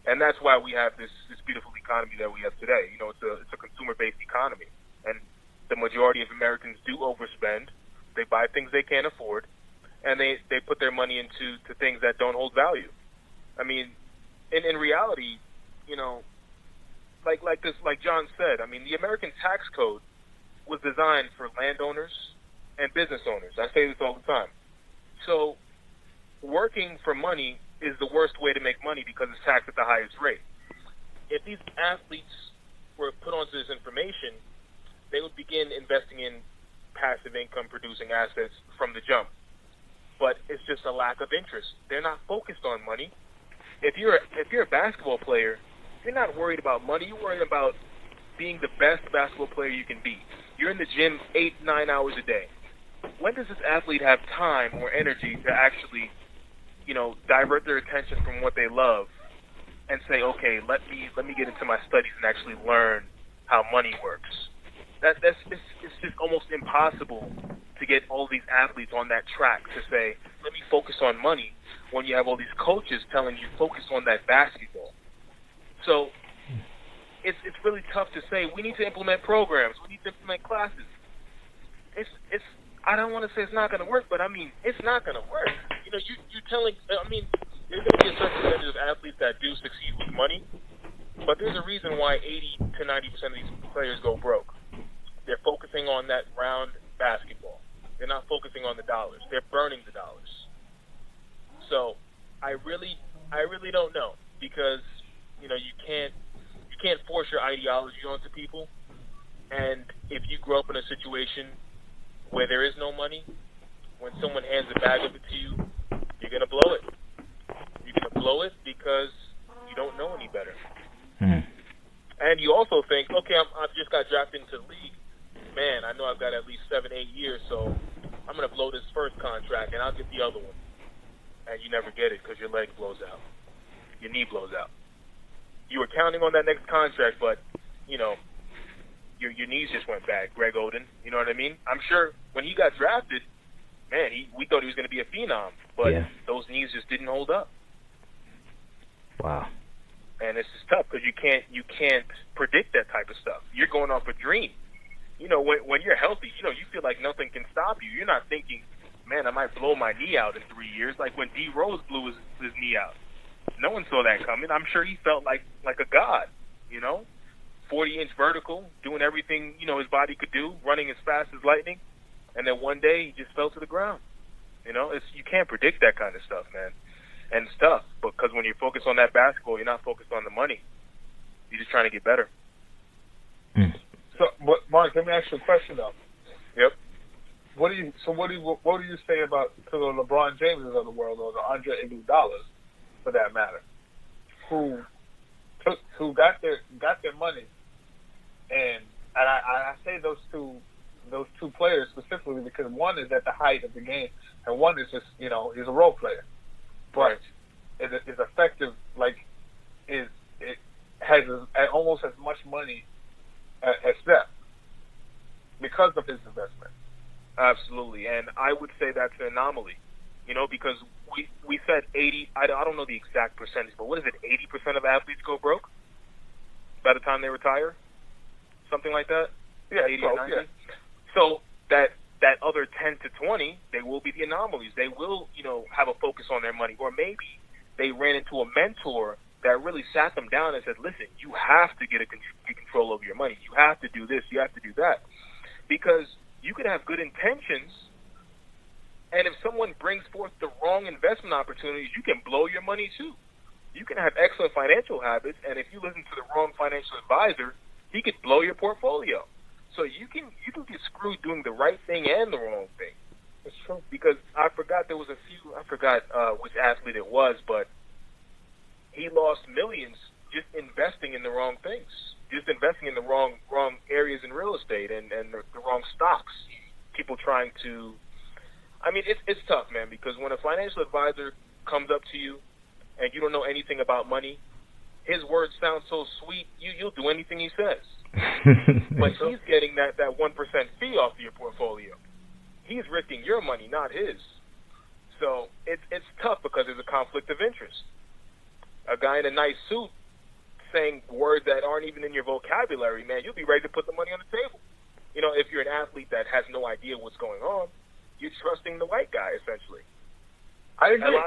And that's why we have this beautiful economy that we have today. It's a consumer-based economy. And the majority of Americans do overspend. They buy things they can't afford. And they put their money into things that don't hold value. I mean, in reality, like John said, I mean, the American tax code was designed for landowners and business owners. I say this all the time. So working for money is the worst way to make money because it's taxed at the highest rate. If these athletes were put onto this information, they would begin investing in passive income producing assets from the jump. But it's just a lack of interest. They're not focused on money. If you're a basketball player, you're not worried about money. You're worried about being the best basketball player you can be. You're in the gym 8-9 hours a day. When does this athlete have time or energy to actually, divert their attention from what they love and say, okay, let me get into my studies and actually learn how money works? It's just almost impossible to get all these athletes on that track to say, let me focus on money, when you have all these coaches telling you focus on that basketball. So it's really tough to say we need to implement programs, we need to implement classes. It's I don't want to say it's not going to work, but I mean it's not going to work. You're telling, I mean, there's going to be a certain percentage of athletes that do succeed with money, but there's a reason why 80 to 90% of these players go broke. They're focusing on that round basketball. They're not focusing on the dollars. They're burning the dollars. So I really don't know, because you can't force your ideology onto people. And if you grow up in a situation where there is no money, when someone hands a bag of it to you, you're gonna blow it. You're gonna blow it because you don't know any better. And you also think, okay, I've just got drafted into the league. Man, I know I've got at least 7-8 years, so I'm going to blow this first contract, and I'll get the other one. And you never get it because your leg blows out. Your knee blows out. You were counting on that next contract, but, your knees just went bad, Greg Oden. You know what I mean? I'm sure when he got drafted, man, we thought he was going to be a phenom, but those knees just didn't hold up. Wow. And it's just tough because you can't predict that type of stuff. You're going off a dream. When you're healthy, you feel like nothing can stop you. You're not thinking, man, I might blow my knee out in 3 years, like when D. Rose blew his knee out. No one saw that coming. I'm sure he felt like a god, 40-inch vertical, doing everything, his body could do, running as fast as lightning. And then one day he just fell to the ground. You can't predict that kind of stuff, man. and it's tough. Because when you're focused on that basketball, you're not focused on the money. You're just trying to get better. So, but Mark, let me ask you a question though. Yep. What do you say about to the LeBron Jameses of the world, or the Andre Iguodala's, for that matter, who got their money, and I say those two players specifically because one is at the height of the game and one is just he's a role player, but is effective, like it has almost as much money as Steph because of his investment. Absolutely, and I would say that's an anomaly, because we said 80. I don't know the exact percentage, but what is it? 80% of athletes go broke by the time they retire, something like that. Yeah, 80 or 90. Yeah. So that other 10 to 20, they will be the anomalies. They will, have a focus on their money, or maybe they ran into a mentor that really sat them down and said, "Listen, you have to get control over your money. You have to do this. You have to do that," because you could have good intentions, and if someone brings forth the wrong investment opportunities, you can blow your money too. You can have excellent financial habits, and if you listen to the wrong financial advisor, he could blow your portfolio. So you can get screwed doing the right thing and the wrong thing. It's true. Because I forgot which athlete it was, but he lost millions just investing in the wrong things. Just investing in the wrong areas in real estate and the wrong stocks. People trying to, it's tough, man, because when a financial advisor comes up to you and you don't know anything about money, his words sound so sweet, you'll do anything he says. But he's getting that 1% fee off of your portfolio. He's risking your money, not his. So it's tough because there's a conflict of interest. A guy in a nice suit saying words that aren't even in your vocabulary, man, you'll be ready to put the money on the table. If you're an athlete that has no idea what's going on, you're trusting the white guy, essentially. I agree.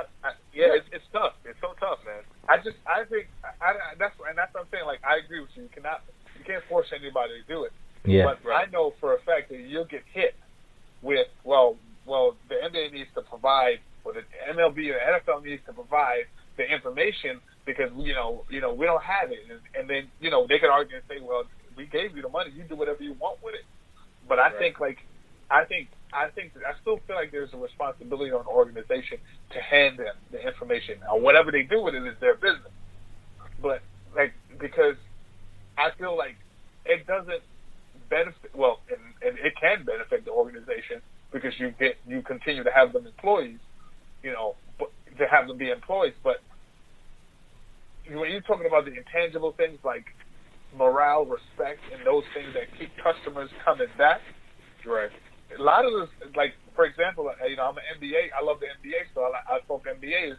It's tough. It's so tough, man. I think that's what I'm saying. Like, I agree with you. You can't force anybody to do it. Yeah. But I know for a fact that you'll get hit with, well, the NBA needs to provide, or the MLB or the NFL needs to provide the information because we don't have it, and then they could argue and say, well, we gave you the money, you do whatever you want with it. But I think I still feel like there's a responsibility on the organization to hand them the information, or whatever they do with it is their business. But because I feel like it doesn't benefit, and it can benefit the organization because you continue to have them employees, to have them be employees. But when you're talking about the intangible things like morale, respect, and those things that keep customers coming back, right? A lot of this, like, for example, I'm an NBA. I love the NBA, so I talk NBA. Is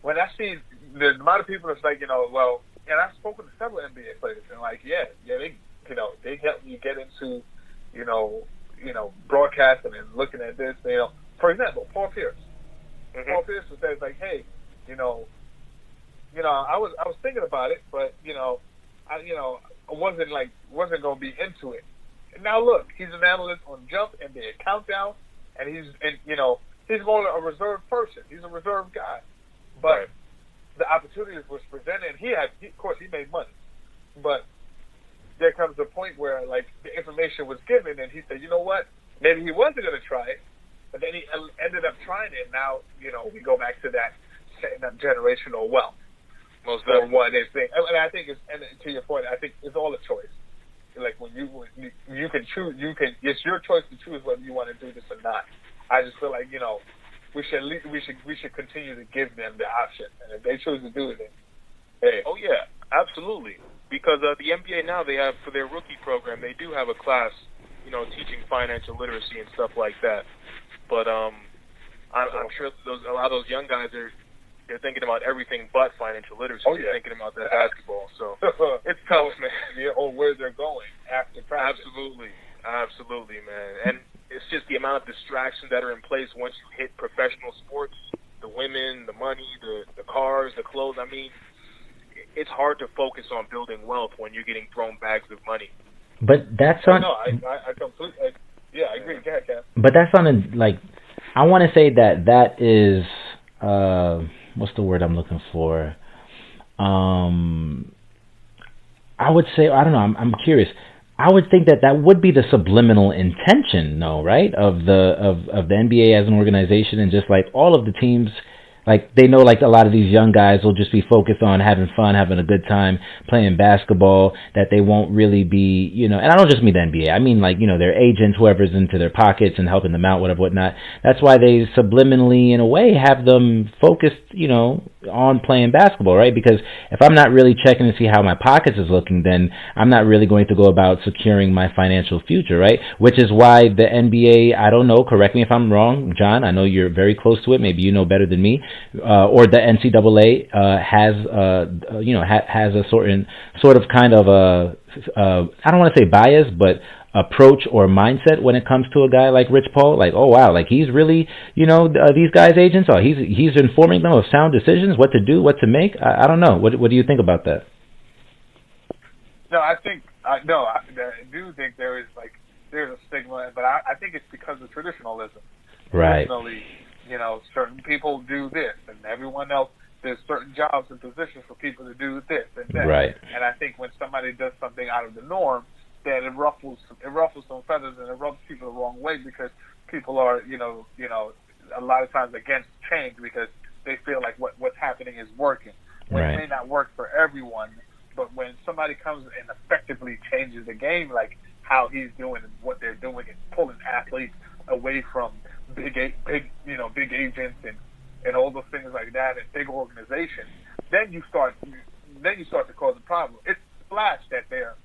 when I see the amount of people that's like, and I've spoken to several NBA players, and they help me get into, broadcasting and looking at this. For example, Paul Pierce. Mm-hmm. Paul Pierce says like, hey, I was thinking about it, but I wasn't going to be into it. And now look, he's an analyst on Jump, NBA Countdown, and he's more a reserved person. He's a reserved guy, but the opportunities was presented, and of course, he made money, but there comes a point where like the information was given, and he said, you know what, maybe he wasn't going to try it, but then he ended up trying it. And now we go back to that setting up generational wealth. Most or what they think, and I think and to your point, I think it's all a choice. Like when you can choose, it's your choice to choose whether you want to do this or not. I just feel like we should continue to give them the option, and if they choose to do it, then hey. Oh yeah, absolutely. Because the NBA now, they have, for their rookie program, they do have a class, teaching financial literacy and stuff like that. But I'm sure a lot of those young guys they're thinking about everything but financial literacy. Oh, yeah. They're thinking about that basketball. So it's tough, man. Yeah, or where they're going after practice. Absolutely, man. And it's just the amount of distractions that are in place once you hit professional sports, the women, the money, the cars, the clothes. I mean, it's hard to focus on building wealth when you're getting thrown bags of money. But that's on... No, I completely... Yeah, I agree. Go ahead, Kev. But that's on I want to say that is... what's the word I'm looking for? I would say, I don't know, I'm curious. I would think that would be the subliminal intention, no, right? Of the NBA as an organization, and just like all of the teams, like they know like a lot of these young guys will just be focused on having fun, having a good time, playing basketball, that they won't really be, and I don't just mean the NBA. I mean like, their agents, whoever's into their pockets and helping them out, whatever, whatnot. That's why they subliminally, in a way, have them focused, on playing basketball, right? Because if I'm not really checking to see how my pockets is looking, then I'm not really going to go about securing my financial future, right? Which is why the NBA, I don't know, correct me if I'm wrong, John, I know you're very close to it, maybe you know better than me, or the NCAA has a sort of kind of a I don't want to say bias, but approach or mindset when it comes to a guy like Rich Paul. Like, oh wow, like he's really, these guys' agents. Oh, he's informing them of sound decisions, what to do, what to make. I don't know. What do you think about that? No, I do think there's a stigma, but I think it's because of traditionalism. Right. Traditionally, certain people do this, and everyone else, there's certain jobs and positions for people to do this and that. Right. And I think when somebody does something out of the norm, that it ruffles some feathers and it rubs people the wrong way, because people are, a lot of times against change because they feel like what's happening is working. When right. It may not work for everyone, but when somebody comes and effectively changes the game, like how he's doing and what they're doing, and pulling athletes away from big agents and all those things like that, and big organizations, then you start to cause a problem. It's flash that they're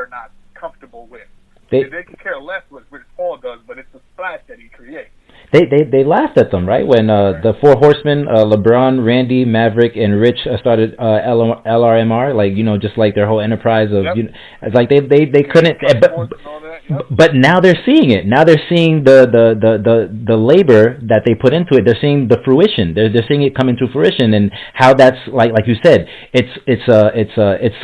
not comfortable with. They can care less what Rich Paul does, but it's the splash that he creates. They laughed at them, right? When the Four Horsemen, LeBron, Randy, Maverick, and Rich started LRMR, like, just like their whole enterprise of, Yep. It's like they couldn't. But now they're seeing it. Now they're seeing the labor that they put into it. They're seeing the fruition. They're seeing it coming to fruition, and how that's like you said, it's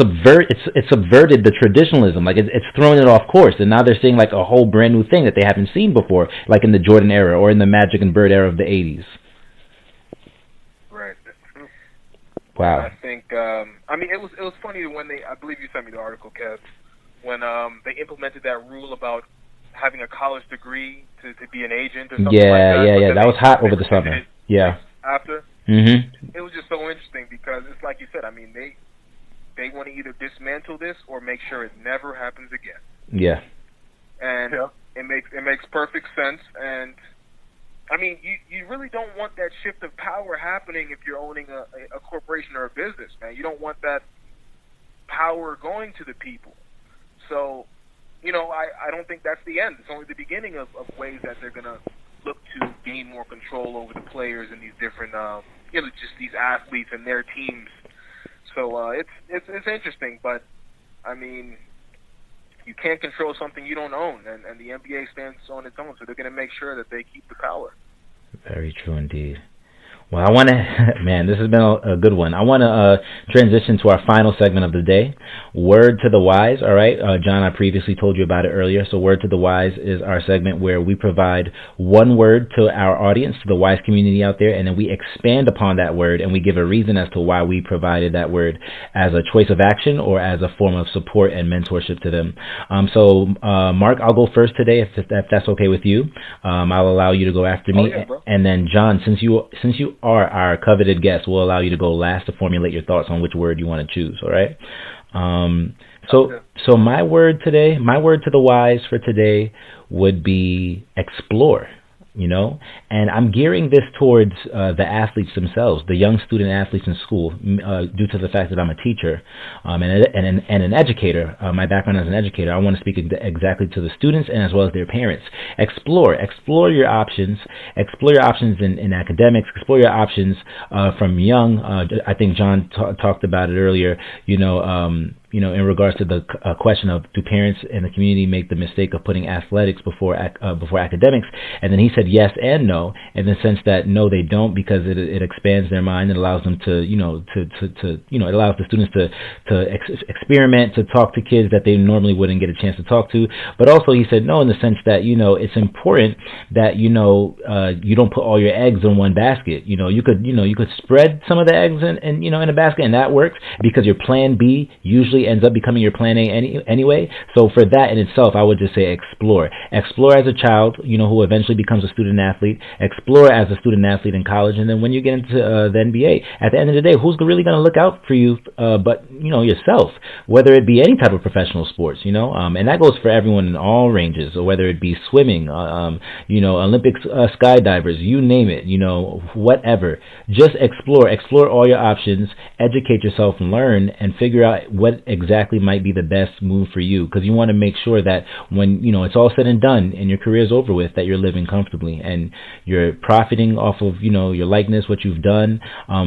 subverted the traditionalism. Like it's thrown it off course, and now they're seeing like a whole brand new thing that they haven't seen before, like in the Jordan era or in the Magic and Bird era of the 80s. Right, that's true. Wow. I think it was funny when I believe you sent me the article, Kev, when they implemented that rule about having a college degree to be an agent or something like that. Yeah. That was hot over the summer. Yeah. After. Mm-hmm. It was just so interesting because it's like you said. I mean, they want to either dismantle this or make sure it never happens again. Yeah. And it makes perfect sense. And I mean, you really don't want that shift of power happening if you're owning a corporation or a business, man. You don't want that power going to the people. So, I don't think that's the end. It's only the beginning of ways that they're going to look to gain more control over the players and these different, just these athletes and their teams. So it's interesting, but I mean, you can't control something you don't own, and the NBA stands on its own, so they're going to make sure that they keep the power. Very true indeed. Well, I want to, man, this has been a good one. I want to transition to our final segment of the day, Word to the Wise, all right? John, I previously told you about it earlier. So Word to the Wise is our segment where we provide one word to our audience, to the wise community out there, and then we expand upon that word and we give a reason as to why we provided that word as a choice of action or as a form of support and mentorship to them. So, Mark, I'll go first today if that's okay with you. I'll allow you to go after me. Yeah, bro. And then, John, since you are our coveted guest, we'll allow you to go last to formulate your thoughts on which word you want to choose, all right? So my word to the wise for today would be explore, and I'm gearing this towards the athletes themselves, the young student athletes in school, due to the fact that I'm a teacher and an educator. My background as an educator, I want to speak exactly to the students and as well as their parents. Explore your options. Explore your options in academics. Explore your options from young. I think John talked about it earlier. in regards to the question of do parents in the community make the mistake of putting athletics before academics, and then he said yes and no, in the sense that no, they don't, because it expands their mind. It allows them to it allows the students to experiment, to talk to kids that they normally wouldn't get a chance to talk to. But also he said no, in the sense that it's important that you don't put all your eggs in one basket. You could spread some of the eggs in a basket, and that works, because your plan B usually ends up becoming your plan A anyway. So for that in itself, I would just say explore as a child, who eventually becomes a student athlete. Explore as a student athlete in college, and then when you get into the NBA, at the end of the day, who's really going to look out for you but yourself, whether it be any type of professional sports, and that goes for everyone in all ranges, or whether it be swimming, Olympic skydivers, you name it, whatever. Just explore all your options, educate yourself, and learn, and figure out what exactly might be the best move for you, because you want to make sure that when it's all said and done and your career's over with, that you're living comfortably and you're profiting off of your likeness, what you've done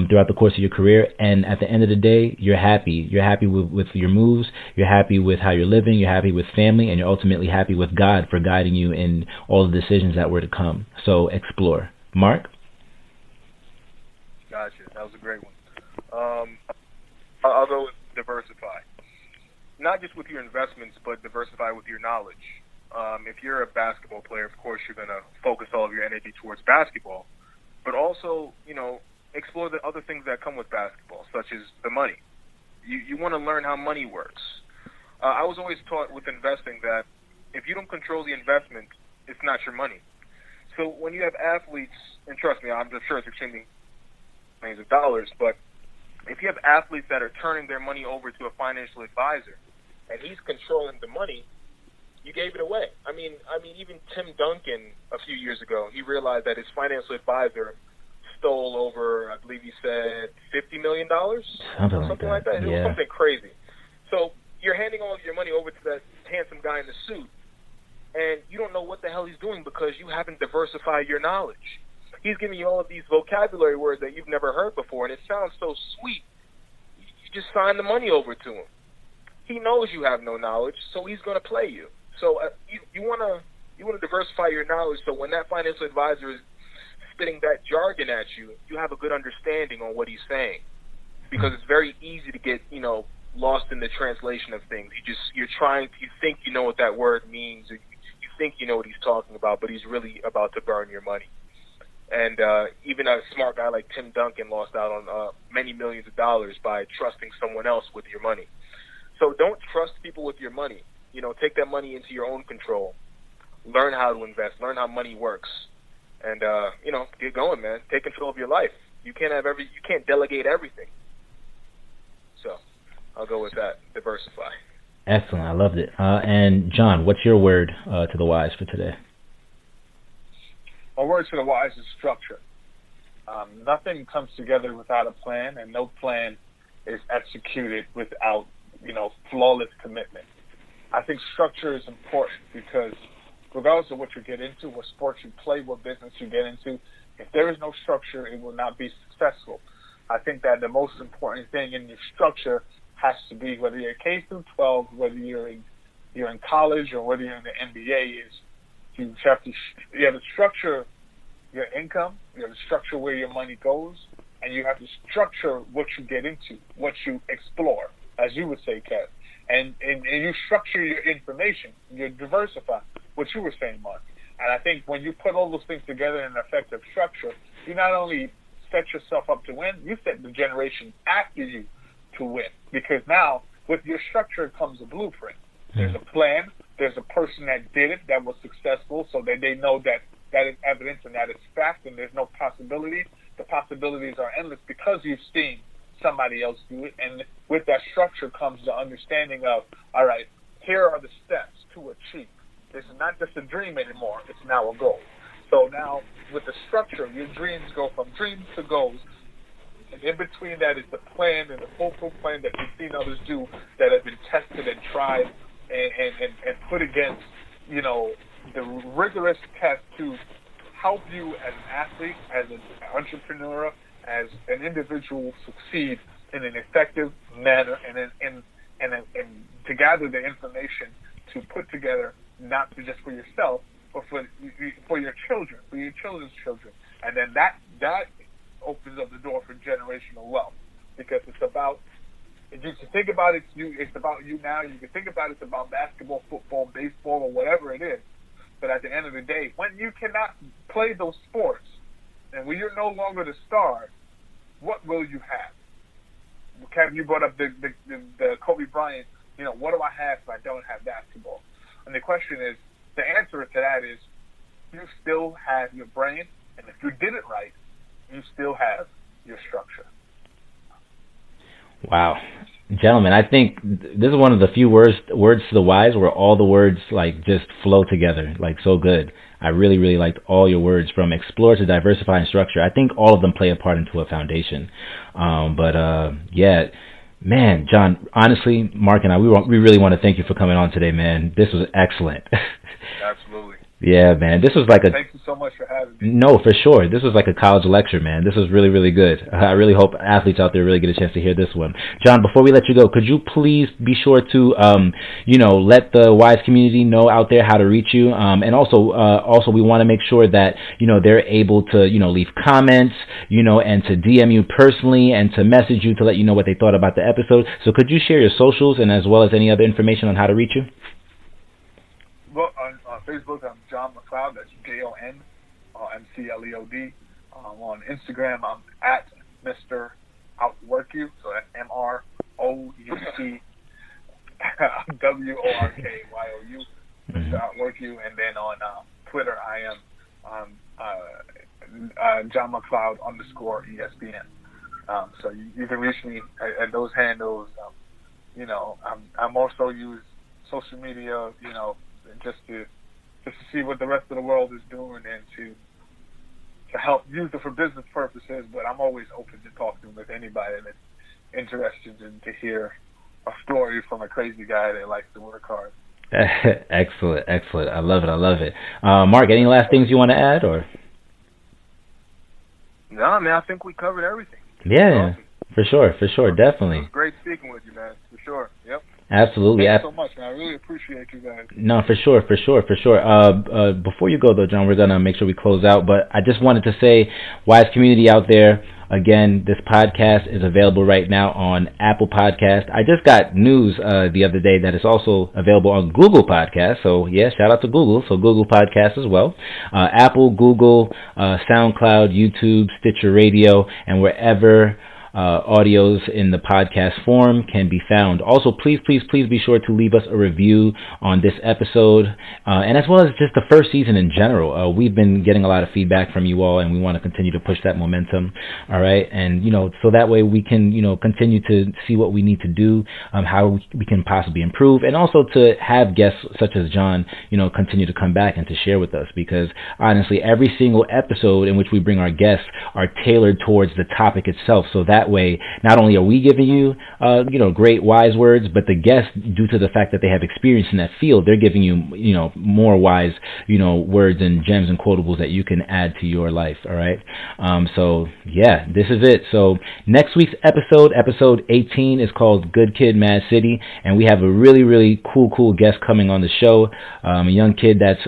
throughout the course of your career, and at the end of the day, you're happy with your moves, you're happy with how you're living, you're happy with family, and you're ultimately happy with God for guiding you in all the decisions that were to come. So explore. Mark? Gotcha. That was a great one. I'll go with diversify. Not just with your investments, but diversify with your knowledge. If you're a basketball player, of course, you're going to focus all of your energy towards basketball. But also, explore the other things that come with basketball, such as the money. You want to learn how money works. I was always taught with investing that if you don't control the investment, it's not your money. So when you have athletes, and trust me, I'm sure it's extremely millions of dollars, but if you have athletes that are turning their money over to a financial advisor, and he's controlling the money, you gave it away. I mean, even Tim Duncan a few years ago, he realized that his financial advisor stole over, I believe he said, $50 million? Something like that. It was something crazy. So you're handing all of your money over to that handsome guy in the suit, and you don't know what the hell he's doing because you haven't diversified your knowledge. He's giving you all of these vocabulary words that you've never heard before, and it sounds so sweet. You just sign the money over to him. He knows you have no knowledge, so he's going to play you. So you want to diversify your knowledge, so when that financial advisor is spitting that jargon at you, you have a good understanding on what he's saying, because it's very easy to get lost in the translation of things. You think you know what that word means, or you think you know what he's talking about, but he's really about to burn your money. And even a smart guy like Tim Duncan lost out on many millions of dollars by trusting someone else with your money. So don't trust people with your money. Take that money into your own control. Learn how to invest. Learn how money works. And, get going, man. Take control of your life. You can't delegate everything. So I'll go with that. Diversify. Excellent. I loved it. And John, what's your word to the wise for today? My word to the wise is structure. Nothing comes together without a plan, and no plan is executed without, flawless commitment. I think structure is important because regardless of what you get into, what sport you play, what business you get into, if there is no structure, it will not be successful. I think that the most important thing in your structure has to be, whether you're K through 12, whether you're in college, or whether you're in the NBA, is you have to structure your income, you have to structure where your money goes, and you have to structure what you get into, what you explore, as you would say, Kev. And you structure your information, you diversify, what you were saying, Mark. And I think when you put all those things together in an effective structure, you not only set yourself up to win, you set the generation after you to win. Because now, with your structure comes a blueprint. There's a plan, there's a person that did it, that was successful, so that they know that is evidence and that is fact, and there's no possibility. The possibilities are endless because you've seen somebody else do it. And with that structure comes the understanding of, all right, here are the steps to achieve. This is not just a dream anymore, it's now a goal. So now, with the structure, your dreams go from dreams to goals. And in between that is the plan and the focal plan that you've seen others do that have been tested and tried and put against, the rigorous test to help you as an athlete, as an entrepreneur, as an individual succeed in an effective manner and in gather the information to put together, not just for yourself, but for your children, for your children's children. And then that opens up the door for generational wealth, because it's about, if you can think about it, it's about you now. You can think about it's about basketball, football, baseball, or whatever it is. But at the end of the day, when you cannot play those sports, and when you're no longer the star, what will you have? Kevin, you brought up the Kobe Bryant, what do I have if I don't have basketball? And the question is, the answer to that is, you still have your brain, and if you did it right, you still have your structure. Wow. Gentlemen, I think this is one of the few words to the wise where all the words like just flow together, like so good. I really, really liked all your words, from explore to diversify and structure. I think all of them play a part into a foundation. Yeah, man, Jon, honestly, Mark and I, we really want to thank you for coming on today, man. This was excellent. Absolutely. Yeah, man. This was like Thank you so much for having me. No, for sure. This was like a college lecture, man. This was really, really good. I really hope athletes out there really get a chance to hear this one. Jon, before we let you go, could you please be sure to, let the WISE community know out there how to reach you? And also we want to make sure that, they're able to, leave comments, and to DM you personally and to message you to let you know what they thought about the episode. So could you share your socials and as well as any other information on how to reach you? Well, on Facebook, I'm Jon McLeod. That's JON MCLEOD. On Instagram, I'm at Mr. Outworkyou. So that's MROUCWORKYOU. Mr. Outworkyou. And then on Twitter, I am Jon McLeod _ESPN. So you can reach me at those handles. I'm also use social media, just to see what the rest of the world is doing and to help use it for business purposes. But I'm always open to talking with anybody that's interested to hear a story from a crazy guy that likes to work hard. Excellent. I love it. Mark, any last things you want to add, or? No, man, I think we covered everything. Yeah, awesome. For sure, definitely. It was great speaking with you, man, for sure. Yep. Absolutely. Thanks so much, man. I really appreciate you guys. No, for sure. Before you go, though, Jon, we're going to make sure we close out. But I just wanted to say, WISE community out there, again, this podcast is available right now on Apple Podcast. I just got news the other day that it's also available on Google Podcast. So, yeah, shout out to Google. So, Google Podcast as well. Apple, Google, SoundCloud, YouTube, Stitcher Radio, and wherever audios in the podcast form can be found. Also, please be sure to leave us a review on this episode, and as well as just the first season in general. We've been getting a lot of feedback from you all, and we want to continue to push that momentum. All right, and so that way we can continue to see what we need to do, how we can possibly improve, and also to have guests such as Jon, continue to come back and to share with us, because honestly, every single episode in which we bring our guests are tailored towards the topic itself. So that way, not only are we giving you, great wise words, but the guests, due to the fact that they have experience in that field, they're giving you, more wise, words and gems and quotables that you can add to your life. All right. So yeah, this is it. So next week's episode 18, is called Good Kid, Mad City, and we have a really, really cool guest coming on the show. A young kid that's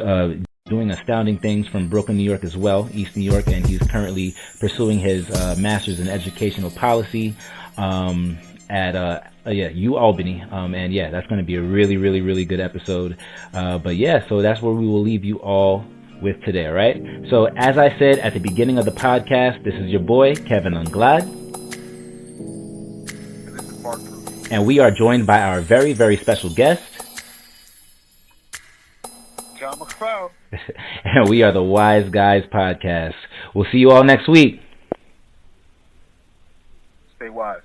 doing astounding things from Brooklyn, New York as well, East New York, and he's currently pursuing his master's in educational policy at UAlbany, and yeah, that's going to be a really, really, really good episode. But yeah, so that's where we will leave you all with today, all right? So as I said at the beginning of the podcast, this is your boy, Kevin Anglade. And this is Mark. And we are joined by our very, very special guest, Jon McLeod. And we are the Wise Guys Podcast. We'll see you all next week. Stay wise.